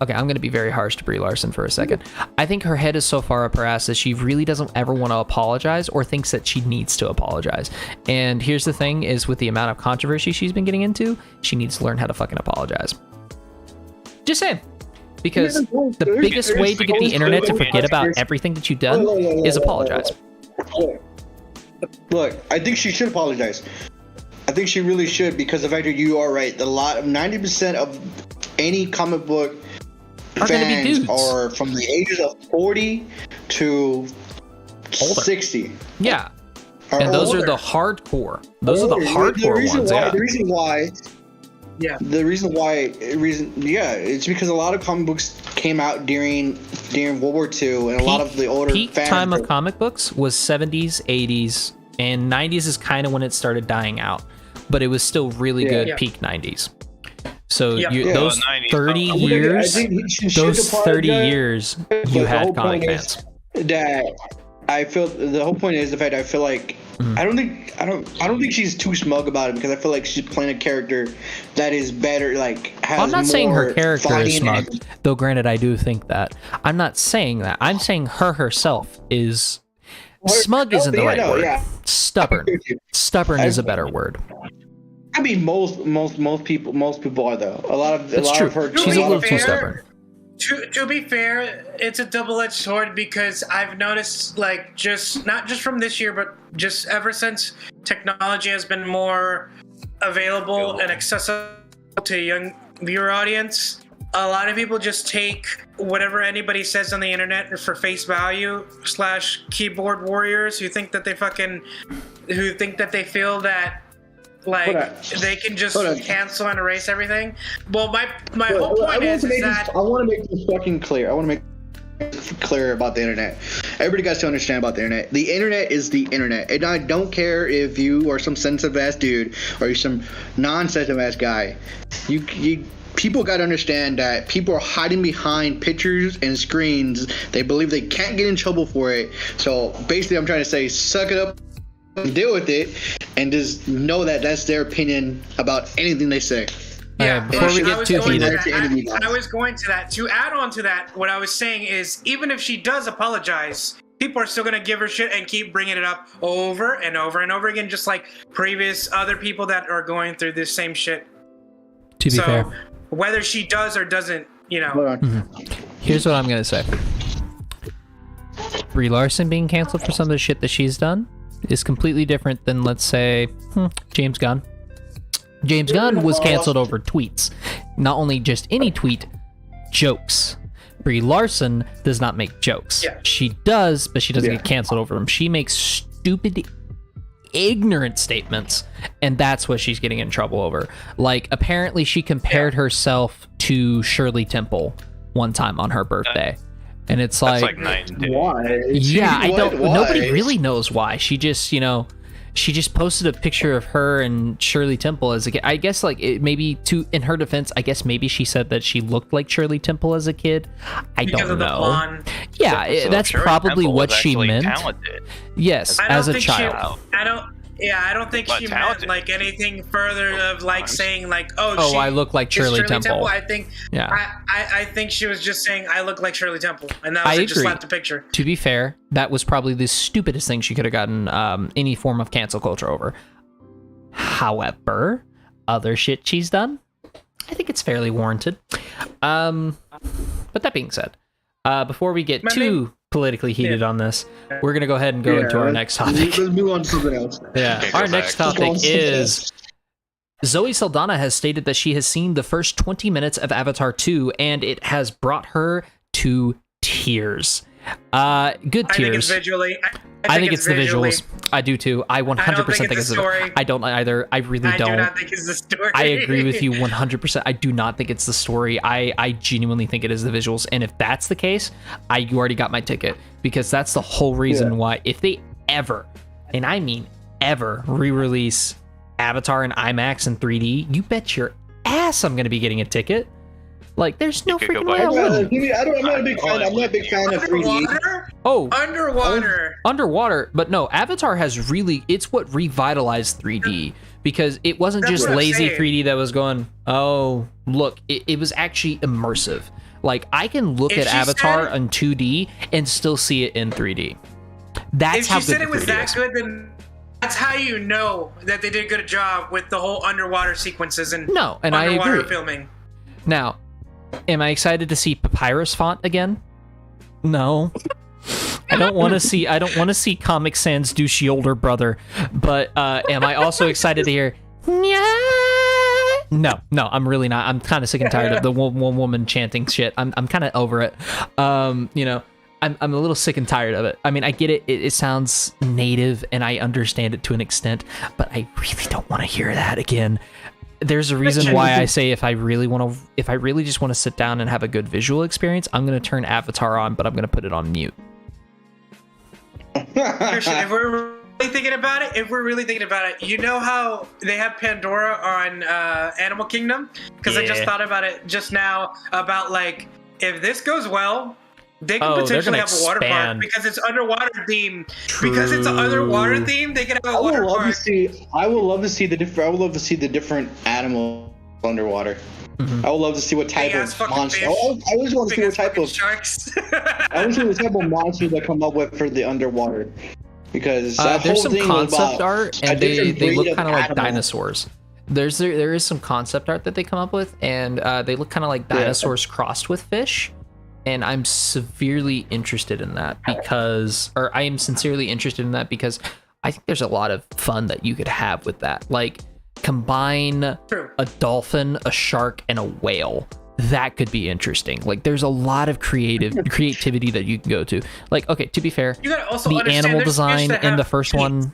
Okay, I'm going to be very harsh to Brie Larson for a second. I think her head is so far up her ass that she really doesn't ever want to apologize or thinks that she needs to apologize. And here's the thing is, with the amount of controversy she's been getting into, she needs to learn how to fucking apologize. Just saying. Because the biggest way to get the internet to forget about everything that you've done is apologize. Look, I think she should apologize. I think she really should, because the fact that you are right, 90% of any comic book Are gonna be fans dudes. are from the ages of 40 to Older. 60. Yeah. Are And those are older. the hardcore. Those are the Older. hardcore reason ones. why, Yeah. The reason why. Yeah. It's because a lot of comic books came out during World War II, and a lot of the older peak fans. time of comic books was 70s, 80s, and 90s is kind of when it started dying out. But it was still really good Yeah. peak 90s. So Yeah. those 90s, 30 I years, think she should those 30 apologize, years, but you the had whole comic point is fans. that I feel the whole point is the fact I feel like Mm-hmm. I don't think she's too smug about it, because I feel like she's playing a character that is better, like has I'm not saying her more character is fighting smug, and- though granted I do think that. I'm not saying that. I'm saying her herself is... Smug isn't the Yeah, right no, word. yeah. Stubborn. Stubborn is a better word. I mean, most people are though. A lot That's of true. her. She's a be little too fair, stubborn. To be fair, it's a double-edged sword, because I've noticed, like, not just from this year, but just ever since technology has been more available and accessible to a young viewer audience, a lot of people just take whatever anybody says on the internet for face value / keyboard warriors who think that they feel that like they can just cancel and erase everything. Well, my whole I point is that I want to make this fucking clear. I want to make clear about the internet. Everybody got to understand about the internet. The internet is the internet, and I don't care if you are some sensitive ass dude or you're some non-sensitive ass guy. You people got to understand that people are hiding behind pictures and screens. They believe they can't get in trouble for it. So basically, I'm trying to say, suck it up, deal with it, and just know that that's their opinion about anything they say. Yeah, before we get too heated, I was going to that. To add on to that, what I was saying is, even if she does apologize, people are still going to give her shit and keep bringing it up over and over and over again, just like previous other people that are going through this same shit. To be fair, whether she does or doesn't, Here's what I'm going to say. Brie Larson being canceled for some of the shit that she's done is completely different than, let's say, James Gunn. James Gunn was canceled over tweets. Not only just any tweet, jokes. Brie Larson does not make jokes. Yeah. She does, but she doesn't get canceled over them. She makes stupid, ignorant statements, and that's what she's getting in trouble over. Like, apparently she compared herself to Shirley Temple one time on her birthday. And it's That's like 9 days. Why? yeah, I don't. Why? Nobody really knows why. She just, she just posted a picture of her and Shirley Temple as a kid. I guess, like, it maybe in her defense, I guess maybe she said that she looked like Shirley Temple as a kid. I because don't of the know. blonde. Yeah, So that's Shirley probably Temple what was she actually meant. talented. Yes, I don't as a think child. I don't think But she talented. meant like anything further of like saying like, oh, I look like is Shirley Temple. I think, I think she was just saying I look like Shirley Temple, and that was I it. Just agree. slapped the picture. To be fair, that was probably the stupidest thing she could have gotten any form of cancel culture over. However, other shit she's done, I think it's fairly warranted. But that being said, before we get too politically heated on this, we're gonna go ahead and go into our next topic. Let's move on to something else. Yeah, Okay, go our back. next Let's go on topic to something is else. Zoe Saldana has stated that she has seen the first 20 minutes of Avatar 2 and it has brought her to tears. Good I think it's tears. visually. I think it's the visually. visuals. I do too. I 100% I don't think think it's it's the story. I don't either. I really I don't. do not think it's the story. I agree with you 100%. I do not think it's the story. I genuinely think it is the visuals. And if that's the case, you already got my ticket, because that's the whole reason why, if they ever, and I mean ever, re-release Avatar in IMAX and 3D, you bet your ass I'm going to be getting a ticket. Like, there's no You could go freaking buy way I it. wouldn't. I'm not a big fan. I'm not a big fan of 3D. Underwater? Oh, Underwater. but no, Avatar has really, it's what revitalized 3D, because it wasn't That's just what I'm lazy saying. 3D that was going, oh, look, it was actually immersive. Like, I can look If at she Avatar said- on 2D and still see it in 3D. That's If how she good said the it was 3D that is. good, then that's how you know that they did a good job with the whole underwater sequences and No, and I underwater agree. filming. Now, am I excited to see Papyrus font again? No. I don't want to see Comic Sans douchey older brother, but am I also excited to hear No, I'm really not. I'm kind of sick and tired of the one woman chanting shit. I'm kind of over it. I'm a little sick and tired of it. I mean, I get it. It sounds native, and I understand it to an extent, but I really don't want to hear that again. There's a reason why I say if I really just want to sit down and have a good visual experience, I'm going to turn Avatar on, but I'm going to put it on mute. Christian, if we're really thinking about it, you know how they have Pandora on Animal Kingdom? Because I just Yeah. thought about it just now about, like, if this goes well, they could They're potentially gonna have a water park expand. because it's underwater theme. Because it's an underwater theme, they can have I a water would love park. to see. I would love to see the different. I would love to see the different animals underwater. Mhm. I would love to see what type Big-ass of fucking monster. fish. I always want to see Big what ass type fucking of. sharks. I want to see what type of monster they come up with for the underwater, because that There's whole some thing was concept about art, a and they different look breed kind of like animal. dinosaurs. There is some concept art that they come up with, and they look kind of like dinosaurs crossed with fish. And I'm severely interested in that I am sincerely interested in that because I think there's a lot of fun that you could have with that. Like, combine True. a dolphin, a shark, and a whale. That could be interesting. Like, there's a lot of creativity that you can go to. Like, okay, to be fair, You gotta also the understand animal there's fish design that in have the first teeth. one,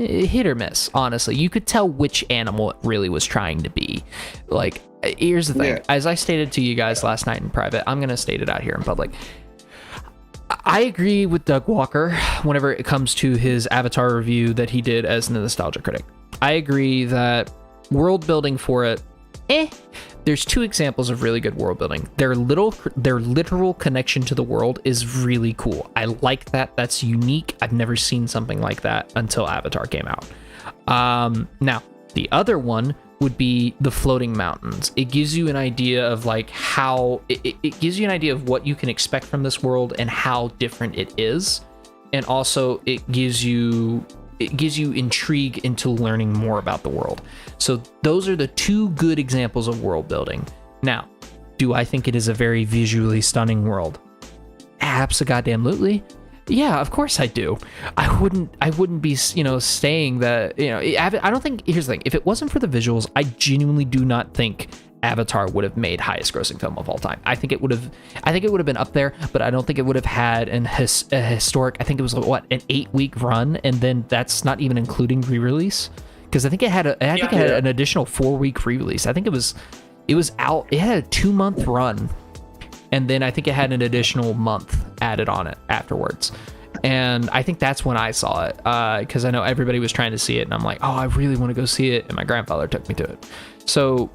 hit or miss, honestly. You could tell which animal it really was trying to be. Like, here's the thing. Yeah. As I stated to you guys last night in private, I'm going to state it out here in public. I agree with Doug Walker whenever it comes to his Avatar review that he did as a nostalgia critic. I agree that world building for it, there's two examples of really good world building. Their literal connection to the world is really cool. I like that. That's unique. I've never seen something like that until Avatar came out. Now, the other one would be the floating mountains. It gives you an idea of like how it gives you an idea of what you can expect from this world and how different it is, and also it gives you intrigue into learning more about the world. So those are the two good examples of world building. Now, do I think it is a very visually stunning world? Abso-goddamn-lutely. Yeah, of course I do. I wouldn't be, saying that, I don't think, here's the thing, if it wasn't for the visuals, I genuinely do not think Avatar would have made highest grossing film of all time. I think it would have been up there, but I don't think it would have had a historic, I think it was an 8-week run, and then that's not even including re-release, because I think it had an additional 4-week re-release. I think it was out, it had a 2-month run, and then I think it had an additional month added on it afterwards. And I think that's when I saw it, because I know everybody was trying to see it, and I'm like, oh, I really want to go see it, and my grandfather took me to it. So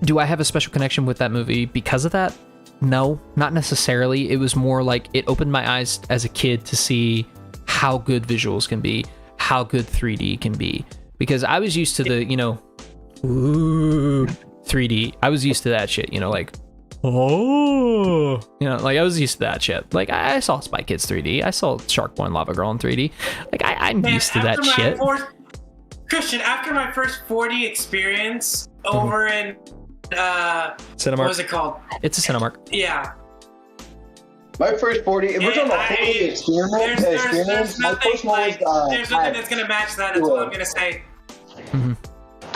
do I have a special connection with that movie because of that? No, not necessarily. It was more like it opened my eyes as a kid to see how good visuals can be, how good 3D can be. Because I was used to the, 3D. I was used to that shit, like, oh, like I was used to that shit. Like I saw Spy Kids 3D. I saw Shark Boy and Lava Girl in 3D. Like I'm used to that shit. Christian, after my first 4D experience over in Cinemark. What was it called? It's a Cinemark. Yeah. My first 40, if we're talking about 40 experience, my first one was there's nothing that's gonna match that. That's what I'm gonna say. Mm-hmm.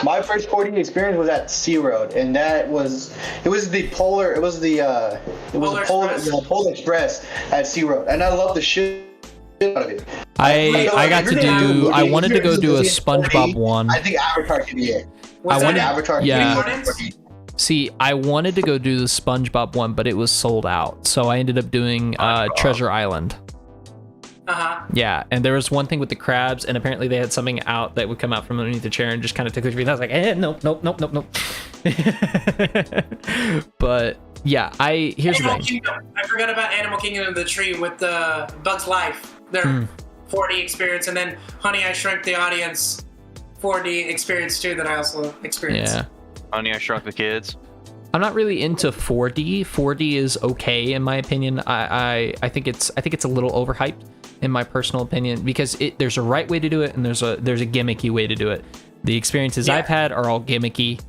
My first 4D experience was at SeaWorld, and it was the Polar Express at SeaWorld, and I love the shit out of it. I wanted to go do a SpongeBob one. I think Avatar could be it. Avatar. Yeah. See, I wanted to go do the SpongeBob one, but it was sold out. So I ended up doing Treasure Island. Uh-huh. Yeah, and there was one thing with the crabs, and apparently they had something out that would come out from underneath the chair and just kind of tickle your feet. I was like, nope. But yeah, here's the thing. Kingdom. I forgot about Animal Kingdom, the tree with the Bug's Life, their 4D experience, and then Honey, I Shrunk the Audience 4D experience too that I also experienced. Yeah. Honey, I Shrunk the Kids. I'm not really into 4D. 4D is okay in my opinion. I think it's a little overhyped in my personal opinion, because there's a right way to do it and there's a gimmicky way to do it. The experiences I've had are all gimmicky.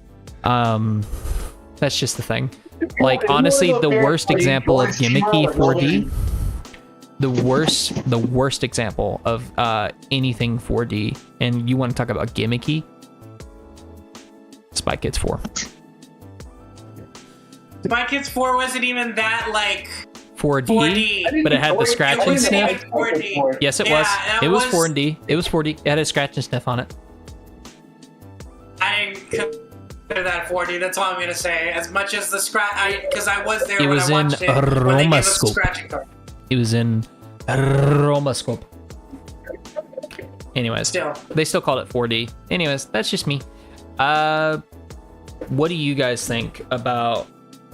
That's just the thing. Like honestly, the worst example of gimmicky 4D, the worst example of anything 4D, and you want to talk about gimmicky, Spy Kids 4. Spy Kids 4 wasn't even that like 4D, but it had the scratch and sniff. Yes, it was. It was 4D. It was 4D. It had a scratch and sniff on it. I didn't consider that 4D. That's all I'm gonna say. As much as the scratch, because I was there it when was I watched in it. When they gave us the Romascope. scratching card. It was in Romascope. Anyways, they still called it 4D. Anyways, that's just me. What do you guys think about?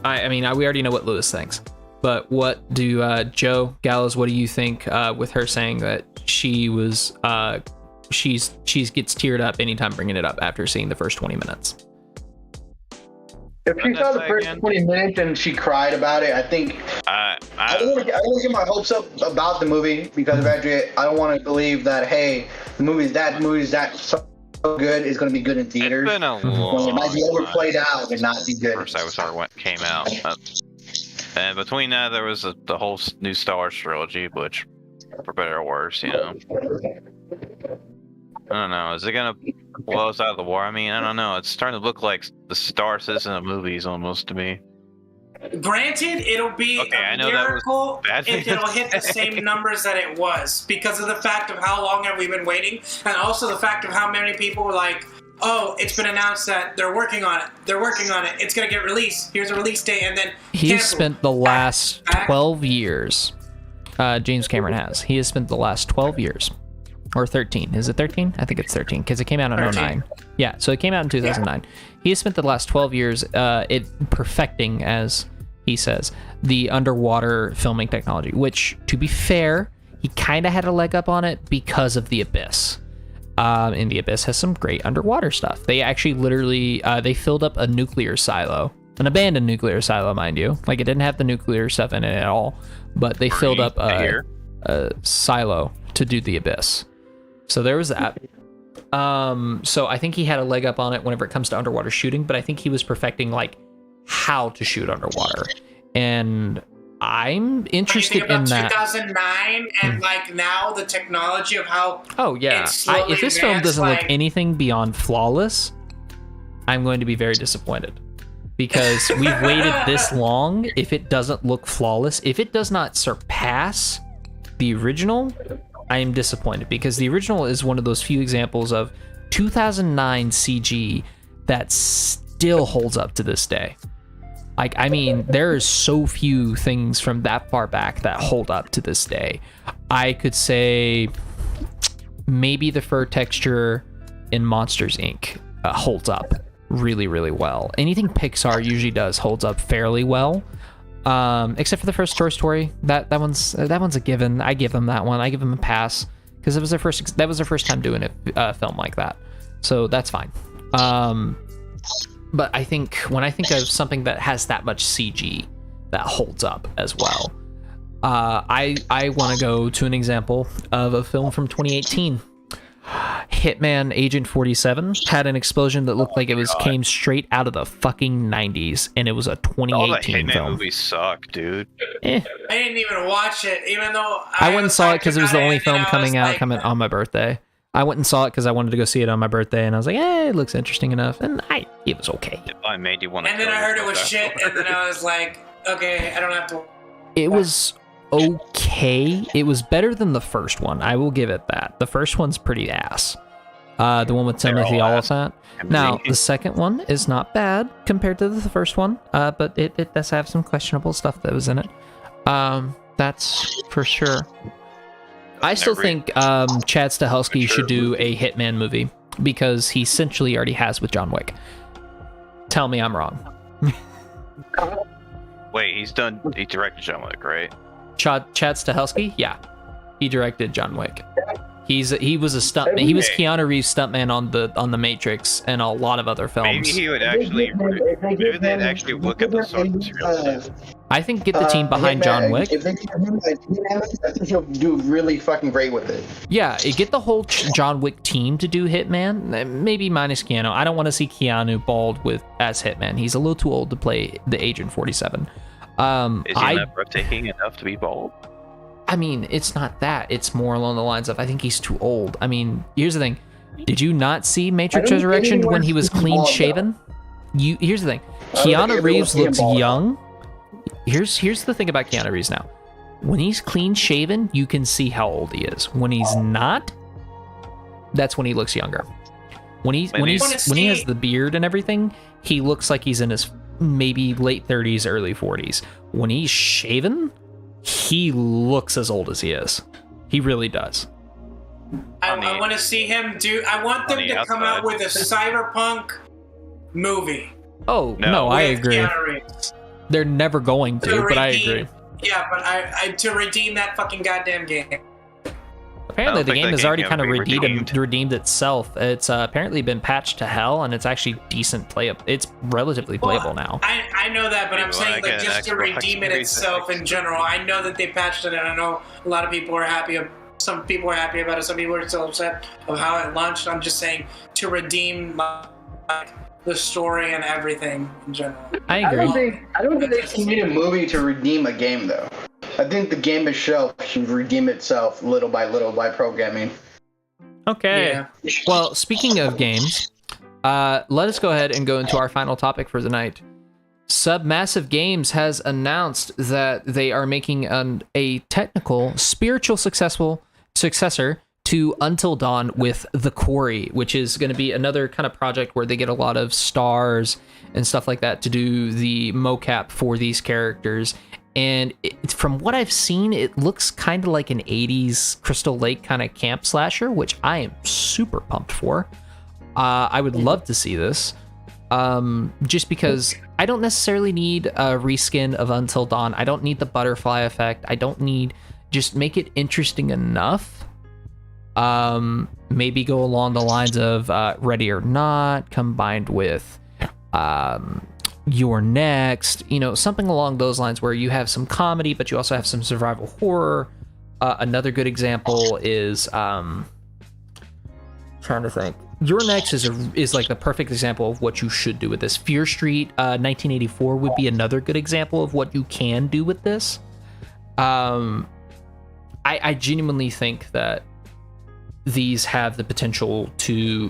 I mean, we already know what Lewis thinks, but what do Joe Gallows? What do you think with her saying that she was she gets teared up anytime bringing it up after seeing the first 20 minutes? If she saw the first 20 minutes and she cried about it, I think I don't want to get my hopes up about the movie because eventually I don't want to believe that hey, the movie's that so good is going to be good in theaters. It's been a long it might be overplayed out and not be good. First Avatar came out, and between that there was the whole new Star Wars trilogy, which for better or worse, I don't know. Is it gonna blow us out of the war? I mean, I don't know. It's starting to look like the Star Citizen of movies almost to me. Granted, it'll be Okay, I a know that was miracle bad if thing it'll to hit the say. same numbers that it was, because of the fact of how long have we been waiting, and also the fact of how many people were like, oh, it's been announced that they're working on it. They're working on it. It's going to get released. Here's a release date, and then He's canceled. spent the last Back. 12 years. James Cameron has. He has spent the last 12 years. Or 13. Is it 13? I think it's 13 because it came out in 09. Yeah, so it came out in 2009. He has spent the last 12 years perfecting, as he says, the underwater filming technology, which, to be fair, he kind of had a leg up on it because of The Abyss. And The Abyss has some great underwater stuff. They actually literally, they filled up a nuclear silo. An abandoned nuclear silo, mind you. Like, it didn't have the nuclear stuff in it at all. But they filled up a silo to do The Abyss. So there was that. So I think he had a leg up on it whenever it comes to underwater shooting, but I think he was perfecting, like, how to shoot underwater. And I'm interested in that. 2009 and like now the technology of how. Oh yeah, if this film doesn't look anything beyond flawless, I'm going to be very disappointed, because we've waited this long. If it doesn't look flawless, if it does not surpass the original, I am disappointed, because the original is one of those few examples of 2009 CG that still holds up to this day. Like, I mean, there is so few things from that far back that hold up to this day. I could say maybe the fur texture in Monsters, Inc. Holds up really, really well. Anything Pixar usually does holds up fairly well, except for the first Toy Story. That one's a given. I give them that one. I give them a pass because that was their first time doing a film like that, so that's fine. But I think when I think of something that has that much CG that holds up as well, I want to go to an example of a film from 2018. Hitman Agent 47 had an explosion that looked like it came straight out of the fucking 90s, and it was a 2018 All the Hitman film. movies suck, dude. I didn't even watch it, even though I went and saw it because it was the only film coming on my birthday. I went and saw it because I wanted to go see it on my birthday, and I was like, it looks interesting enough, and it was okay. I made you want to. And then I heard it was shit, and then I was like, okay, I don't have to. It was okay. It was better than the first one. I will give it that. The first one's pretty ass. The one with Timothy Oliphant. Now, the second one is not bad compared to the first one, but it does have some questionable stuff that was in it. That's for sure. I still think Chad Stahelski should do a Hitman movie, because he essentially already has with John Wick. Tell me I'm wrong. Wait, he directed John Wick, right? Chad Stahelski? Yeah. He directed John Wick. He was a stuntman. He was Keanu Reeves' stuntman on the Matrix and a lot of other films. Maybe he would actually. Maybe they'd actually look at the source material. I think get the team behind John Wick. If they get him, I think he'll do really fucking great with it. Yeah, get the whole John Wick team to do Hitman. Maybe minus Keanu. I don't want to see Keanu bald as Hitman. He's a little too old to play the Agent 47. Is he not breathtaking enough to be bald? I mean, it's not that. It's more along the lines of, I think he's too old. I mean, here's the thing. Did you not see Matrix Resurrection when he was clean shaven? Here's the thing. Keanu Reeves looks young. Here's the thing about Keanu Reeves now. When he's clean shaven, you can see how old he is. When he's not, that's when he looks younger. When he has the beard and everything, he looks like he's in his maybe late 30s, early 40s. When he's shaven, he looks as old as he is. He really does. I want to see him do. I want them to come out with a cyberpunk movie. Oh no, I agree. Keanu Reeves. They're never going to, but I agree. Yeah, but I to redeem that fucking goddamn game. Apparently, the game has already kind of redeemed itself. It's apparently been patched to hell, and it's actually decent play. It's relatively playable now. I know that, but I'm saying like just to redeem it itself in general. I know that they patched it, and I know a lot of people are happy. Some people are happy about it. Some people are still upset of how it launched. I'm just saying to redeem like the story and everything in general. I agree. I don't think they need a movie to redeem a game, though. I think the game itself should redeem itself little by programming. Okay. Yeah. Well, speaking of games, let us go ahead and go into our final topic for the night. Submassive Games has announced that they are making a technical, spiritual successor to Until Dawn with The Quarry, which is going to be another kind of project where they get a lot of stars and stuff like that to do the mocap for these characters. And from what I've seen, it looks kind of like an 80s Crystal Lake kind of camp slasher, which I am super pumped for. I would love to see this. Just because I don't necessarily need a reskin of Until Dawn. I don't need the butterfly effect. I don't need, just make it interesting enough. Maybe go along the lines of Ready or Not combined with You're Next, something along those lines where you have some comedy, but you also have some survival horror. Another good example is trying to think. Your Next is like the perfect example of what you should do with this. Fear Street 1984 would be another good example of what you can do with this. I genuinely think that these have the potential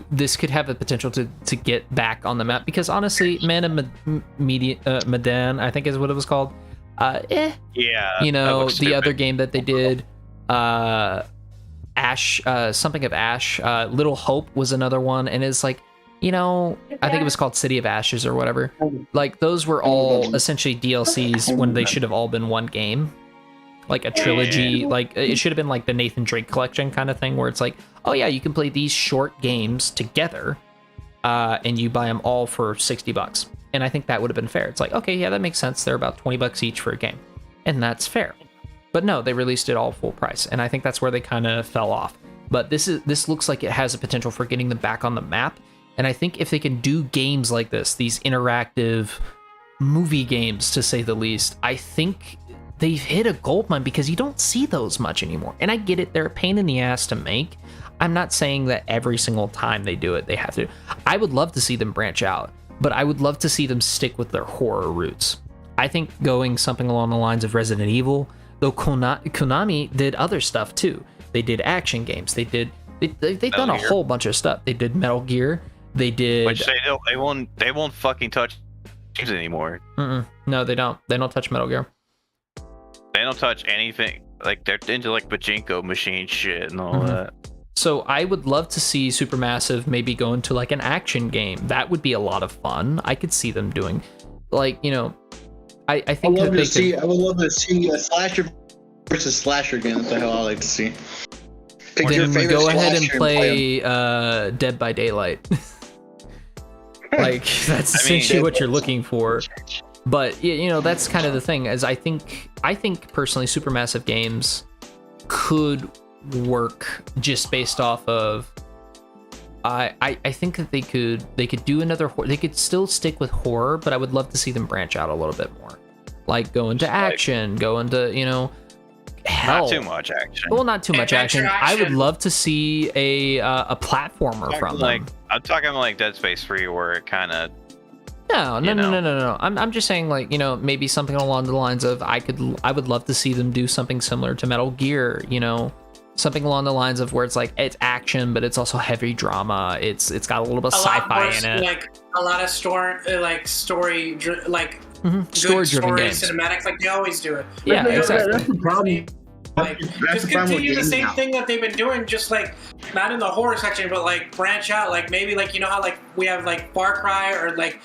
this could have the potential to get back on the map, because honestly, Man of Medan, I think is what it was called. Yeah. The other game that they did, Ash, something of Ash, Little Hope was another one, and it's like, I think it was called City of Ashes or whatever. Like, those were all essentially DLCs when they should have all been one game. Like a trilogy, like it should have been like the Nathan Drake collection kind of thing, where it's like, oh yeah, you can play these short games together, and you buy them all for $60. And I think that would have been fair. It's like, okay, yeah, that makes sense. They're about $20 each for a game, and that's fair. But no, they released it all full price, and I think that's where they kind of fell off. But this looks like it has a potential for getting them back on the map, and I think if they can do games like this, these interactive movie games, to say the least, I think they've hit a gold mine, because you don't see those much anymore. And I get it, they're a pain in the ass to make. I'm not saying that every single time they do it, they have to. I would love to see them branch out, but I would love to see them stick with their horror roots. I think going something along the lines of Resident Evil, though Konami did other stuff too. They did action games. They've done a whole bunch of stuff. They did Metal Gear. They did. Which they won't fucking touch games anymore. No, they don't. They don't touch Metal Gear. They don't touch anything. Like, they're into like pachinko machine shit and all that. So I would love to see Supermassive maybe go into like an action game. That would be a lot of fun. I could see them doing, like, I think I would love to see a slasher versus slasher game. That's the hell I like to see. Then we go ahead and play Dead by Daylight. Like, that's essentially what you're looking for. But that's kind of the thing. As I think personally, Supermassive Games could work just based off of. I think that they could do another. They could still stick with horror, but I would love to see them branch out a little bit more, like go into action, go into hell. Not too much action. Well, not too much action. I would love to see a platformer from them. I'm talking like Dead Space 3, where it kind of. No. I'm just saying, like, maybe something along the lines of I would love to see them do something similar to Metal Gear, something along the lines of where it's like it's action, but it's also heavy drama. It's got a little bit of sci-fi in it. Like a lot of story story-driven games, cinematics, like they always do it. Yeah, exactly. That's the problem. Like, just continue the same thing that they've been doing, just like not in the horror section, but like branch out. Like maybe like how like we have like Far Cry or like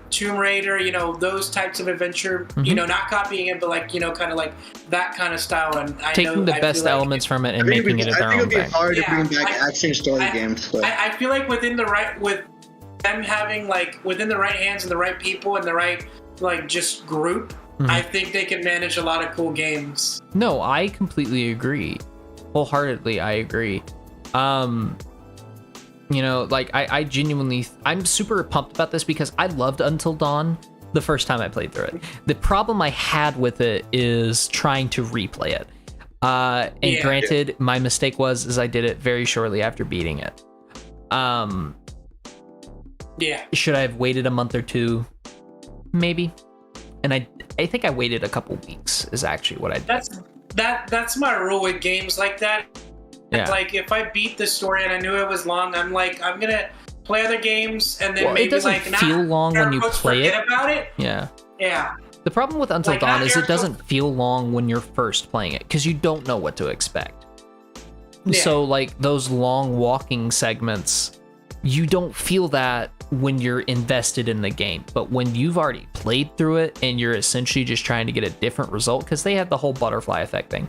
Tomb Raider, those types of adventure. Not copying it, but like kind of like that kind of style. And taking the best elements from it and making it their own thing. I think it'd be hard to bring back action story games. But I feel like with them having like within the right hands and the right people and the right like just group. I think they can manage a lot of cool games. No, I completely agree. Wholeheartedly, I agree. Like I genuinely, I'm super pumped about this because I loved Until Dawn the first time I played through it. The problem I had with it is trying to replay it. Granted, my mistake was I did it very shortly after beating it. Should I have waited a month or two? Maybe. And I think I waited a couple weeks is actually what I did. That's my rule with games like that. Yeah. Like if I beat the story and I knew it was long, I'm like, I'm gonna play other games, and then Well, maybe it doesn't like feel long when you play it. forget about it. Yeah. Yeah. The problem with Until Like, Dawn not is it air doesn't feel long when you're first playing it because you don't know what to expect. Yeah. So like those long walking segments, you don't feel that when you're invested in the game. But when you've already played through it and you're essentially just trying to get a different result, because they had the whole butterfly effect thing,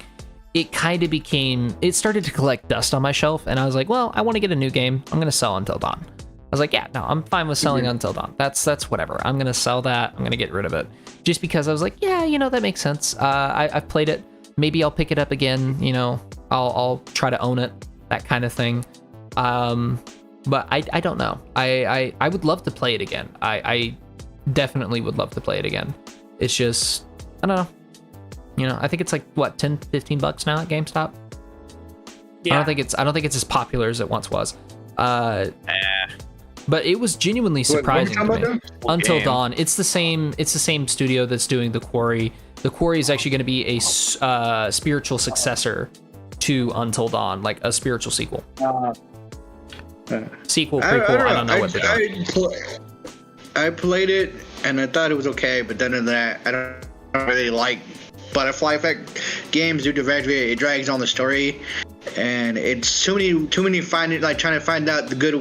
it kind of it started to collect dust on my shelf, and I was like, well, I want to get a new game. I'm going to sell Until Dawn. I was like, yeah, no, I'm fine with selling Until Dawn. That's whatever. I'm going to sell that. I'm going to get rid of it. Just because I was like, yeah, that makes sense. I've played it. Maybe I'll pick it up again. I'll try to own it, that kind of thing. But I don't know. I would love to play it again. I definitely would love to play it again. It's just, I don't know. I think it's like what, $10-15 now at GameStop. Yeah. I don't think it's as popular as it once was. But it was genuinely surprising to me. Until Dawn. It's the same studio that's doing The Quarry. The Quarry is actually going to be a spiritual successor to Until Dawn, like a spiritual sequel. Sequel, prequel, I don't know what they're doing. I played it and I thought it was okay, but then that I don't really like butterfly effect games due to the fact it drags on the story, and it's too many trying to find out the good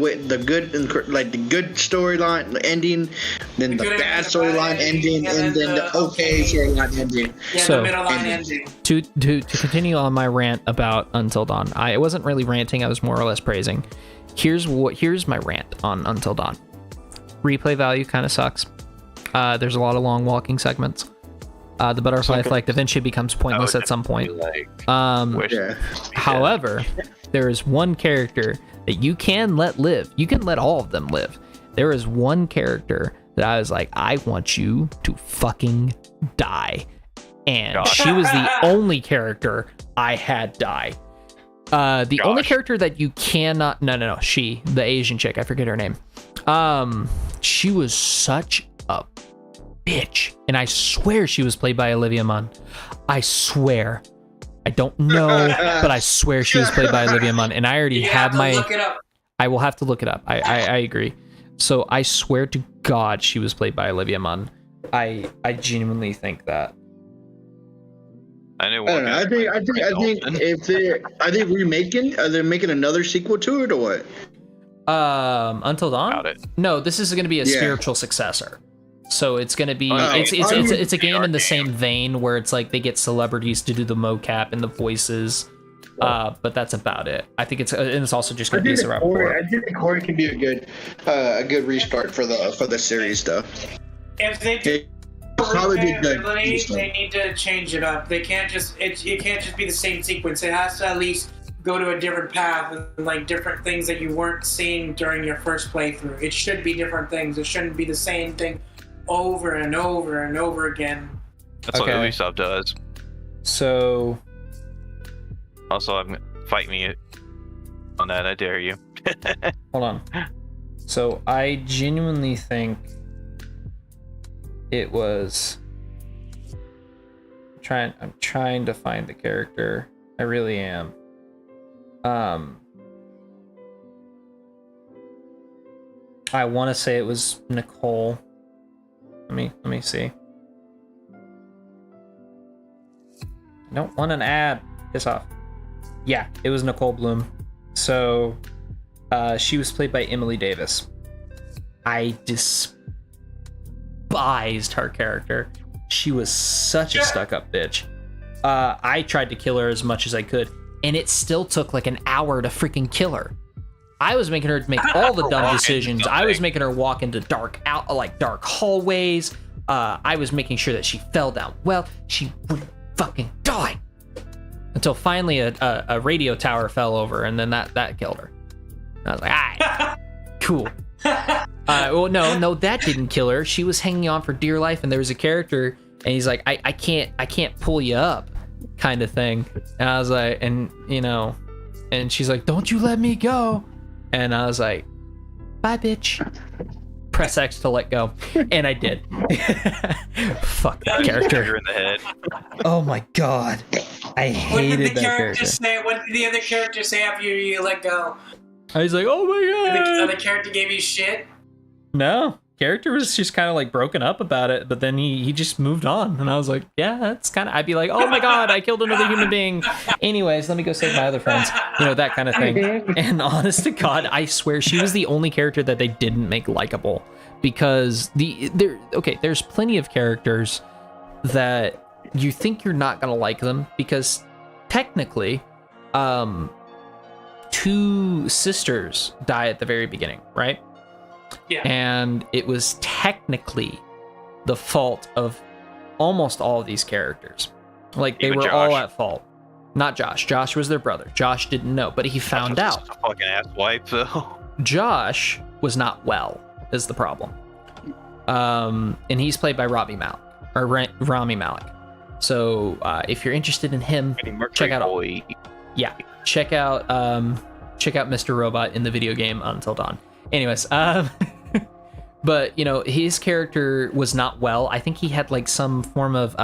storyline ending, then the bad storyline ending, and then the okay storyline ending. Yeah, so, the middle line ending. To continue on my rant about Until Dawn, I wasn't really ranting, I was more or less praising. Here's my rant on Until Dawn. Replay value kind of sucks. There's a lot of long walking segments. The butterfly effect eventually becomes pointless at some point. However, there is one character that you can let live. You can let all of them live. There is one character that I was like, I want you to fucking die. And she was the only character I had die. The only character that you cannot... No. The Asian chick. I forget her name. She was such a bitch, and I swear she was played by Olivia Munn. I swear. I don't know, but I swear she was played by Olivia Munn, and I already have my... Look it up. I will have to look it up. I agree. So I swear to God she was played by Olivia Munn. I genuinely think that. I think if they're making another sequel to it or what? Until Dawn? Got it. No, this is going to be a spiritual successor. So it's going to be it's a game in the same vein where it's like they get celebrities to do the mocap and the voices, but that's about it. I think it's also just going to be a rapport. I think the Quarry can be a good restart for the series though. If they do replayability, they need to change it up. They can't just it can't just be the same sequence. It has to at least go to a different path and like different things that you weren't seeing during your first playthrough. It should be different things. It shouldn't be the same thing over and over and over again. That's what Ubisoft does. So also, fight me on that. I dare you. Hold on. So I genuinely think it was I'm trying to find the character. I really am. I want to say it was Nicole. Let me see. I don't want an ad. Piss off. Yeah, it was Nicole Bloom. So, she was played by Emily Davis. I despised her character. She was such a stuck-up bitch. I tried to kill her as much as I could, and it still took like an hour to freaking kill her. I was making her make all the dumb decisions. I was making her walk into dark hallways. I was making sure that she fell down. Well, she would fucking die. Until finally a radio tower fell over, and then that killed her. I was like, alright, cool. Well, no, that didn't kill her. She was hanging on for dear life, and there was a character, and he's like, I can't pull you up, kind of thing. And I was like, and she's like, don't you let me go. And I was like, bye, bitch. Press X to let go. And I did. Fuck that character. In the head. Oh my god. I hated that character. What did the other character say after you let go? I was like, oh my And god. the character gave you shit. No, character was just kind of like broken up about it, but then he just moved on, and I was like, yeah, that's kind of. I'd be like, oh my god, I killed another human being. Anyways, let me go save my other friends, that kind of thing. And honest to God, I swear she was the only character that they didn't make likable, because there's plenty of characters that you think you're not gonna like them because technically, 2 sisters die at the very beginning, right? Yeah. And it was technically the fault of almost all of these characters. Like, they Even were Josh. all at fault. Not Josh. Josh was their brother. Josh didn't know, but he found out. A fucking ass wipe, though. Josh was not well, is the problem. And he's played by Rami Malek. So if you're interested in him, check out check out Mr. Robot in the video game Until Dawn. Anyways, but his character was not well. I think he had like some form of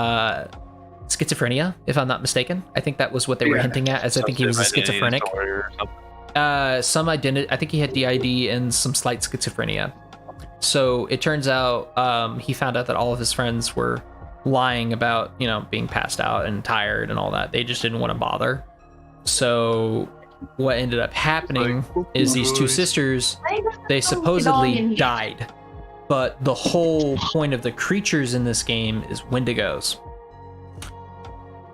schizophrenia, if I'm not mistaken. I think that was what they were hinting at, as I think he was a schizophrenic. Some identity. I think he had DID and some slight schizophrenia. So it turns out he found out that all of his friends were lying about being passed out and tired and all that. They just didn't want to bother. So what ended up happening is these 2 sisters, they supposedly died, but the whole point of the creatures in this game is Wendigos.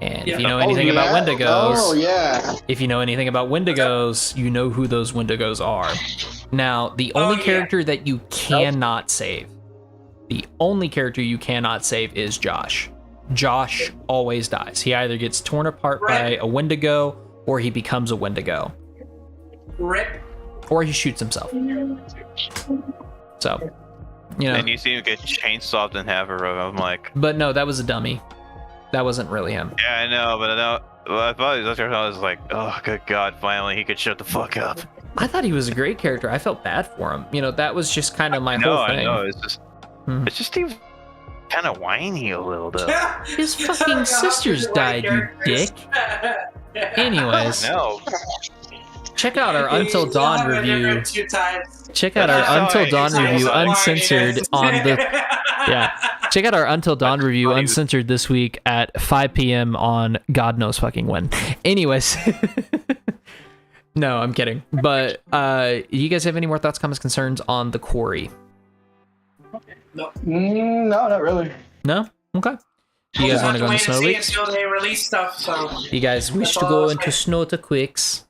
And if you know anything about Wendigos, if you know anything about Wendigos, you know who those Wendigos are. Now, the only character that you cannot save, is Josh. Josh always dies. He either gets torn apart by a Wendigo, or he becomes a Wendigo. Rip. Or he shoots himself. So, And you see him get chainsawed in half. I'm like. But no, that was a dummy. That wasn't really him. Yeah, I know, but I thought he was there. I was like, oh, good God, finally he could shut the fuck up. I thought he was a great character. I felt bad for him. That was just kind of my whole thing. I know. It's just he was kind of whiny a little though. His fucking sisters died, you dick. Anyways. No. Check out our Until Dawn review. Check out our Until Dawn review uncensored on the. Yeah. Check out our Until Dawn review uncensored this week at 5 p.m. on God knows fucking when. Anyways. No, I'm kidding. But you guys have any more thoughts, comments, concerns on the quarry? No. No, not really. No? Okay. You guys want to go into Snow Weeks? Until they release stuff, so. You guys wish to go into Snow to Quicks?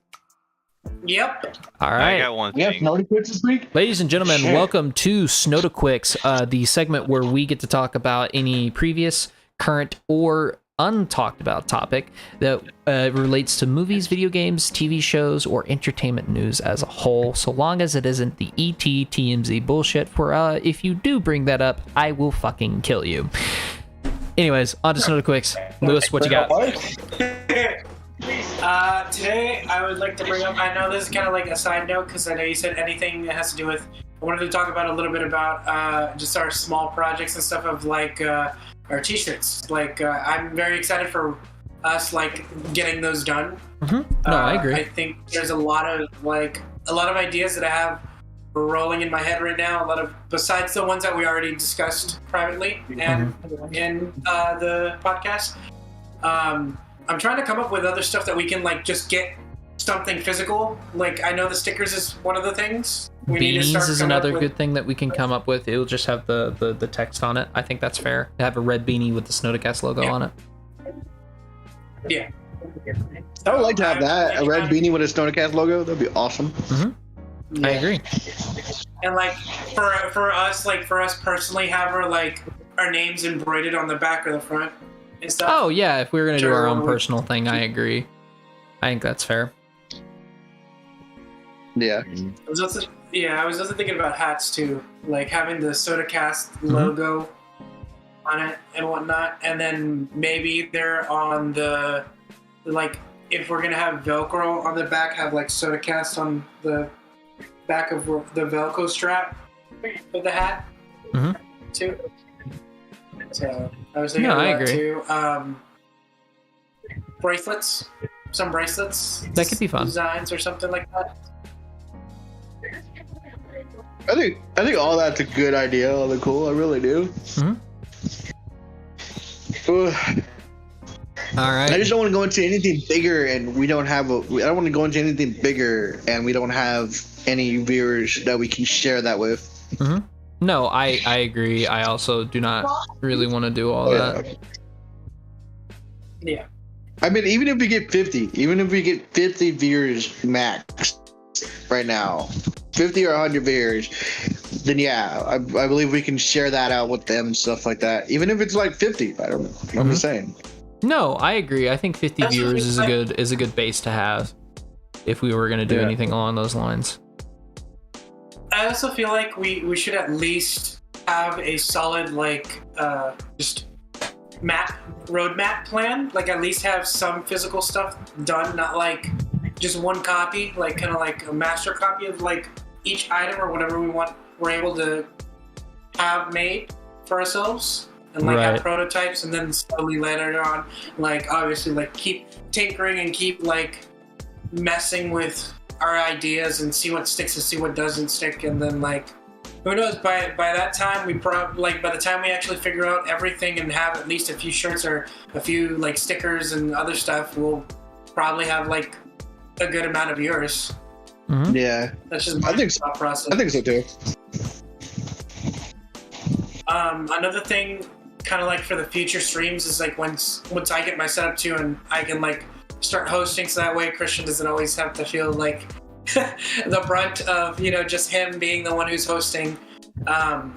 Yep. All I right. got one We have thing. Snowdy Quicks this week? Ladies and gentlemen, Shit. welcome to Snow to Quicks, the segment where we get to talk about any previous, current, or untalked about topic that relates to movies, video games, TV shows, or entertainment news as a whole, so long as it isn't the ET TMZ bullshit. For if you do bring that up, I will fucking kill you. Anyways, on to Snow to Quicks. Lewis, what you got? Today I would like to bring up, I know this is kind of like a side note because I know you said anything that has to do with, I wanted to talk about a little bit about just our small projects and stuff of like our t-shirts. Like I'm very excited for us like getting those done. Mm-hmm. No, I agree. I think there's a lot of ideas that I have rolling in my head right now. A lot of, besides the ones that we already discussed privately and in the podcast. I'm trying to come up with other stuff that we can like just get something physical. Like I know the stickers is one of the things. We need to start Beanies is coming up another with. good thing that we can come up with. It'll just have the text on it. I think that's fair. Have a red beanie with the Snodacast logo on it. Yeah. I would like to have that. A red beanie with a Snodacast logo. That'd be awesome. Mm-hmm. I agree. And like for us personally, have our names embroidered on the back or the front and stuff. Oh yeah, if we were gonna do Sure, our own we- personal thing, I agree. I think that's fair. Yeah. I was also thinking about hats too, like having the Snodacast logo on it and whatnot, and then maybe they're on the like if we're gonna have Velcro on the back, have like Snodacast on the back of the Velcro strap of the hat too. So I was thinking No, I of that agree. too. Bracelets, some bracelets. That could be fun. Designs or something like that. I think all that's a good idea. All the cool. I really do. Ugh. All right. I just don't want to go into anything bigger, and we don't have a. I don't want to go into anything bigger, and we don't have any viewers that we can share that with. No, I agree. I also do not really want to do all that. Yeah. I mean, even if we get 50 viewers max right now, 50 or 100 viewers, then yeah, I believe we can share that out with them and stuff like that. Even if it's like 50, I don't know. I'm just saying. No, I agree. I think 50 viewers is a good base to have if we were going to do anything along those lines. I also feel like we should at least have a solid just roadmap plan. Like at least have some physical stuff done, not like just one copy, like kind of like a master copy of like each item or whatever we're able to have made for ourselves. And like have prototypes, and then slowly later on, like obviously like keep tinkering and keep like messing with our ideas and see what sticks and see what doesn't stick, and then like who knows, by that time we by the time we actually figure out everything and have at least a few shirts or a few like stickers and other stuff, we'll probably have like a good amount of viewers. Yeah, that's just my thought process. I think so too. Another thing, kind of like for the future streams, is like once I get my setup too, and I can like start hosting, so that way Christian doesn't always have to feel like the brunt of just him being the one who's hosting. I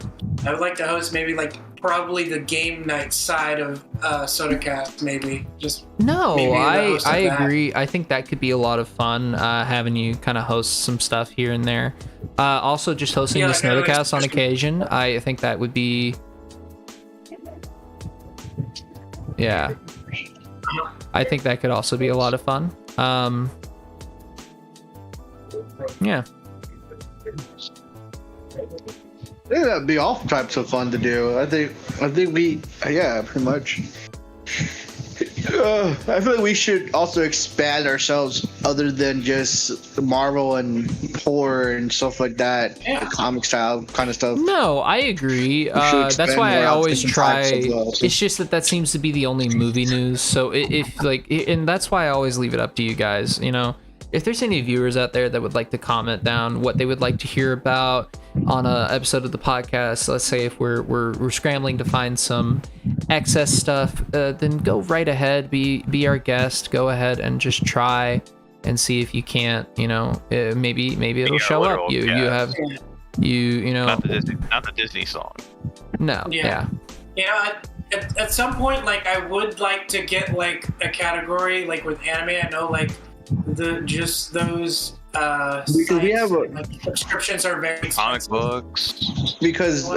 would like to host maybe like probably the game night side of Snodacast, maybe. I agree. I think that could be a lot of fun, having you kind of host some stuff here and there. Also, just hosting the Snodacast on occasion. I think that would be. Yeah. I think that could also be a lot of fun. Yeah. I think that'd be all types of fun to do. I think we, pretty much. I feel like we should also expand ourselves other than just Marvel and horror and stuff like that, the comic style kind of stuff. No, I agree. That's why I always try. Well, so. It's just that seems to be the only movie news. So and that's why I always leave it up to you guys. If there's any viewers out there that would like to comment down what they would like to hear about on a episode of the podcast, let's say if we're scrambling to find some excess stuff, then go right ahead, be our guest, go ahead and just try and see if you can't, maybe it'll show up. You know not the Disney song. No. Yeah. At some point, like I would like to get like a category like with anime. I know like those because sites, we have like subscriptions are very expensive. Comic books. Because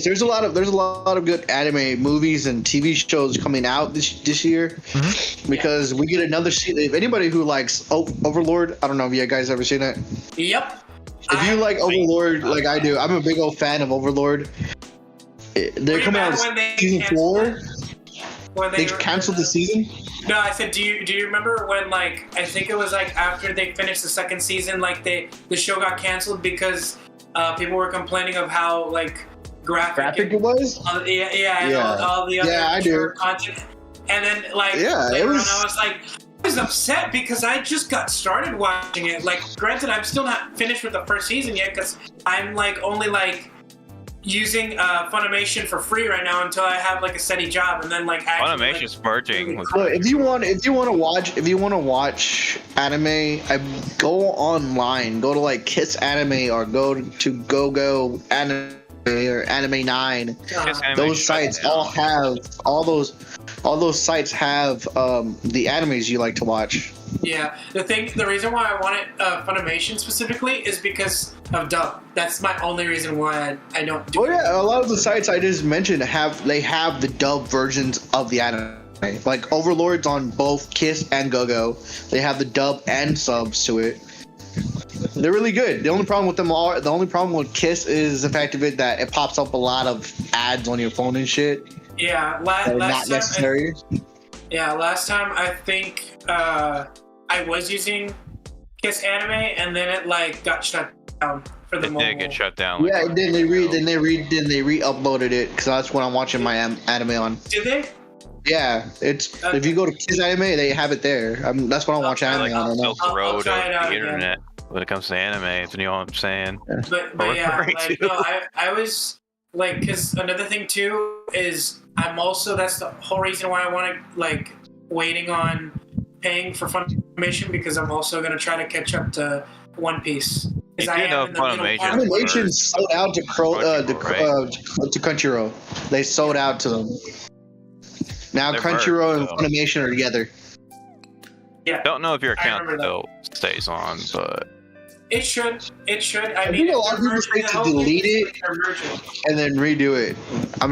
there's a lot of good anime movies and TV shows coming out this year. Because we get another season. If anybody who likes Overlord, I don't know if you guys ever seen it. Yep. If you like Overlord like I do, I'm a big old fan of Overlord. They're coming out with season 4. When they canceled the season. No, I said, do you remember when like I think it was like after they finished the second season, like the show got canceled because people were complaining of how like graphic it was. All the other content, and then like later on, I was like. I was upset because I just got started watching it. Like, granted, I'm still not finished with the first season yet because I'm like only like using Funimation for free right now until I have like a steady job, and then like Funimation's merging. If you want to watch anime, I go online, go to like Kiss Anime or go to GoGo Anime or Anime 9. Those sites all have all those sites have the animes you like to watch. Yeah, the reason why I wanted Funimation specifically is because of dub. That's my only reason why I don't do it. Oh yeah, a lot of the sites I just mentioned have the dub versions of the anime. Like Overlord's on both Kiss and GoGo. They have the dub and subs to it. They're really good. The only problem with Kiss is the fact of it that it pops up a lot of ads on your phone and shit. Yeah, last time I think I was using Kiss Anime, and then it like got shut down for the It mobile. did get shut down. Like, Yeah, then they re-uploaded it because that's what I'm watching my anime on. Did they? Yeah, it's if you go to Kids Anime, they have it there. That's what I'm watching Okay, anime like on right now. Silk I'll Road try of it out the again. internet when it comes to anime. If you know what I'm saying. But yeah, Referring like to. no, I was like, because another thing too is that's the whole reason why I want to like waiting on paying for Funimation, because I'm also gonna try to catch up to One Piece. Because You I do know am in the middle Funimation part. Funimation sold out to Crunchyroll, to Crunchyroll. They sold out to them. Now They're Crunchyroll and merged, so. Funimation are together. Yeah, Don't know if your I account remember still stays on, but it should. I think a lot of people say to delete it they're merging. and then redo it. I'm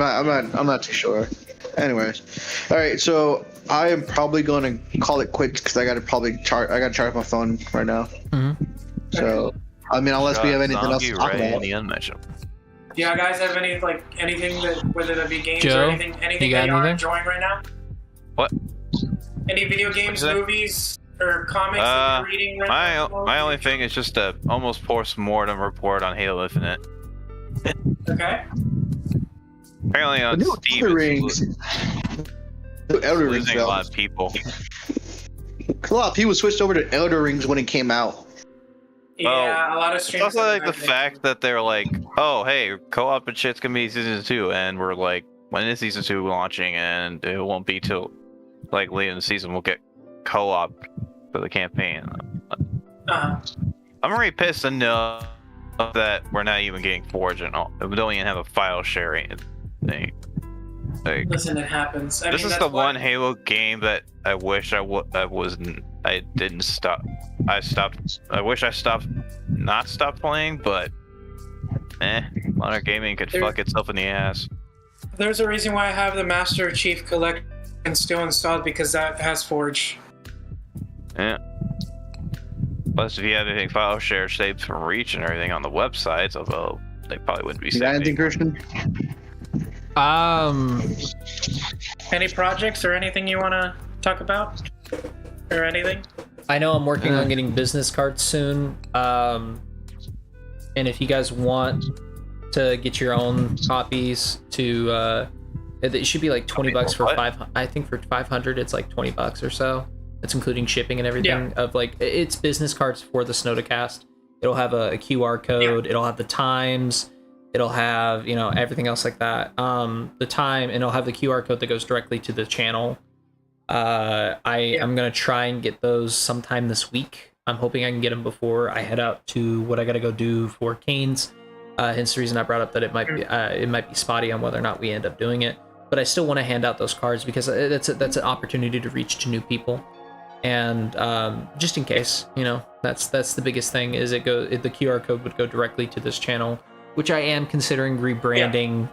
not too sure. Anyways, all right. So I am probably going to call it quits because I got to charge my phone right now. Mhm. So I mean, unless we have anything else to Zombie talk Ray about. and the Unmentionable. Do you guys have anything that, whether that be games Joe, or anything you got that you are anything? enjoying right now? What? Any video games, that? movies, or comics that you're reading right now? My only thing is just a almost post-mortem report on Halo Infinite. Okay. Apparently The on new Steam, Elder it's Rings. The Elder Rings. losing a lot of people. A lot of people switched over to Elder Rings when it came out. Yeah, a lot of It's streamers. also like have the been fact that they're like, oh, hey, co-op and shit's gonna be season 2, and we're like, when is season 2 launching? And it won't be till like late in the season we'll get co-op for the campaign. I'm already pissed enough that we're not even getting Forge and all. We don't even have a file sharing thing. Like, Listen, it happens. this is the one Halo game that I wish I didn't stop. I wish I stopped playing, but modern gaming could fuck itself in the ass. There's a reason why I have the Master Chief Collection still installed, because that has Forge. Yeah. Plus, if you have anything file share saved from Reach and everything on the websites, although they probably wouldn't be You got anything, saving. Christian? Any projects or anything you want to talk about? Or anything? I know I'm working on getting business cards soon. And if you guys want to get your own copies, it should be like $20 for what? 500. I think for 500 it's like $20 or so. That's including shipping and everything. Of like, it's business cards for the Snodacast. It'll have a QR code. It'll have the times. It'll have, everything else like that. The time, and it'll have the QR code that goes directly to the channel. I'm gonna try and get those sometime this week. I'm hoping I can get them before I head out to what I gotta go do for Canes. Hence the reason I brought up that it might be spotty on whether or not we end up doing it. But I still want to hand out those cards because that's an opportunity to reach to new people, and just in case, that's the biggest thing. Is the QR code would go directly to this channel, which I am considering rebranding.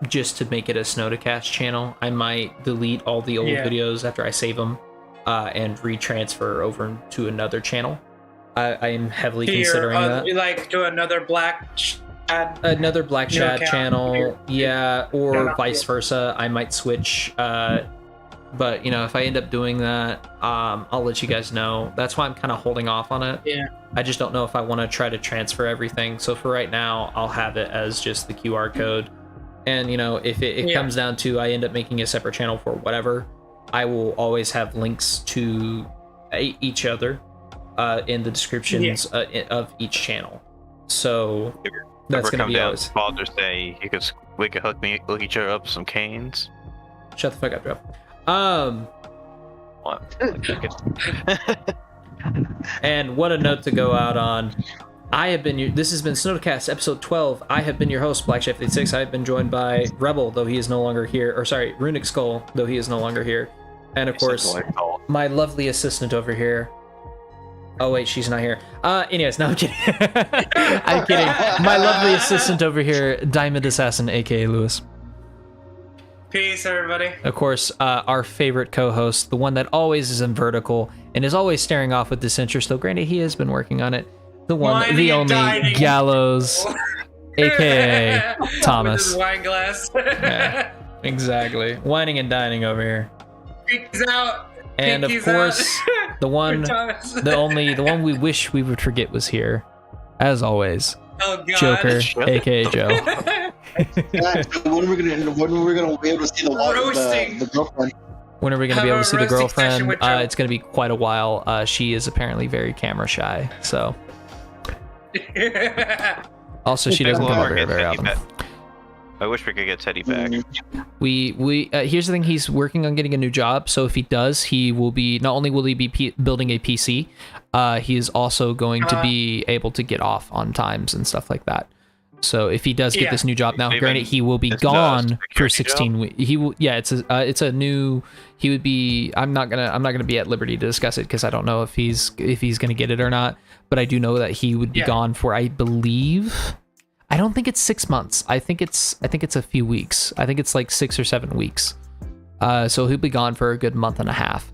Just to make it a Snodacast channel. I might delete all the old videos after I save them and retransfer over to another channel. I am heavily considering that. Like do another Black Shad channel, or vice versa. I might switch. But if I end up doing that, I'll let you guys know. That's why I'm kind of holding off on it. Yeah. I just don't know if I want to try to transfer everything. So for right now, I'll have it as just the QR code. And if it comes down to I end up making a separate channel for whatever, I will always have links to each other in the descriptions of each channel. So that's going to be always. Father's Day, we could hook each other up with some canes. Shut the fuck up, Joe. What? And what a note to go out on. This has been Snodacast episode 12. I have been your host, Black Chef 86. I have been joined by Rebel, though he is no longer here. Or sorry, Runic Skull, though he is no longer here. And of course, my lovely assistant over here. Oh wait, she's not here. Anyways, no, I'm kidding. I'm kidding. My lovely assistant over here, Diamond Assassin, aka Lewis. Peace, everybody. Of course, our favorite co-host, the one that always is in vertical and is always staring off with disinterest, though granted he has been working on it. The one, Whining the and only dining. Gallows, aka Thomas. With his wine glass. Yeah, exactly. Whining and dining over here. Pinkies out. And Pinkies of course, out. the one, Thomas. the one we wish we would forget was here. as always, Oh god. Joker, aka Joe. When are we gonna be able to see Roasting. the girlfriend? When are we going to Have be able a to see the roasting session girlfriend? with Joe. It's going to be quite a while. She is apparently very camera shy. So also she doesn't come over here very often. I wish we could get Teddy back. We here's the thing. He's working on getting a new job. So if he does, he will be not only will he be building a PC, he is also going to be able to get off on times and stuff like that. So if he does get this new job now, Even granted he will be it's gone a for security 16 weeks. He will, yeah, it's a new. He would be. I'm not gonna be at liberty to discuss it because I don't know if he's gonna get it or not. But I do know that he would be gone for, I believe. I don't think it's 6 months. I think it's a few weeks. I think it's like 6 or 7 weeks. So he'll be gone for a good month and a half,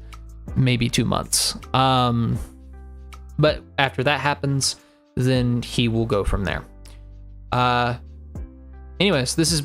maybe 2 months. But after that happens, then he will go from there. Anyways, this has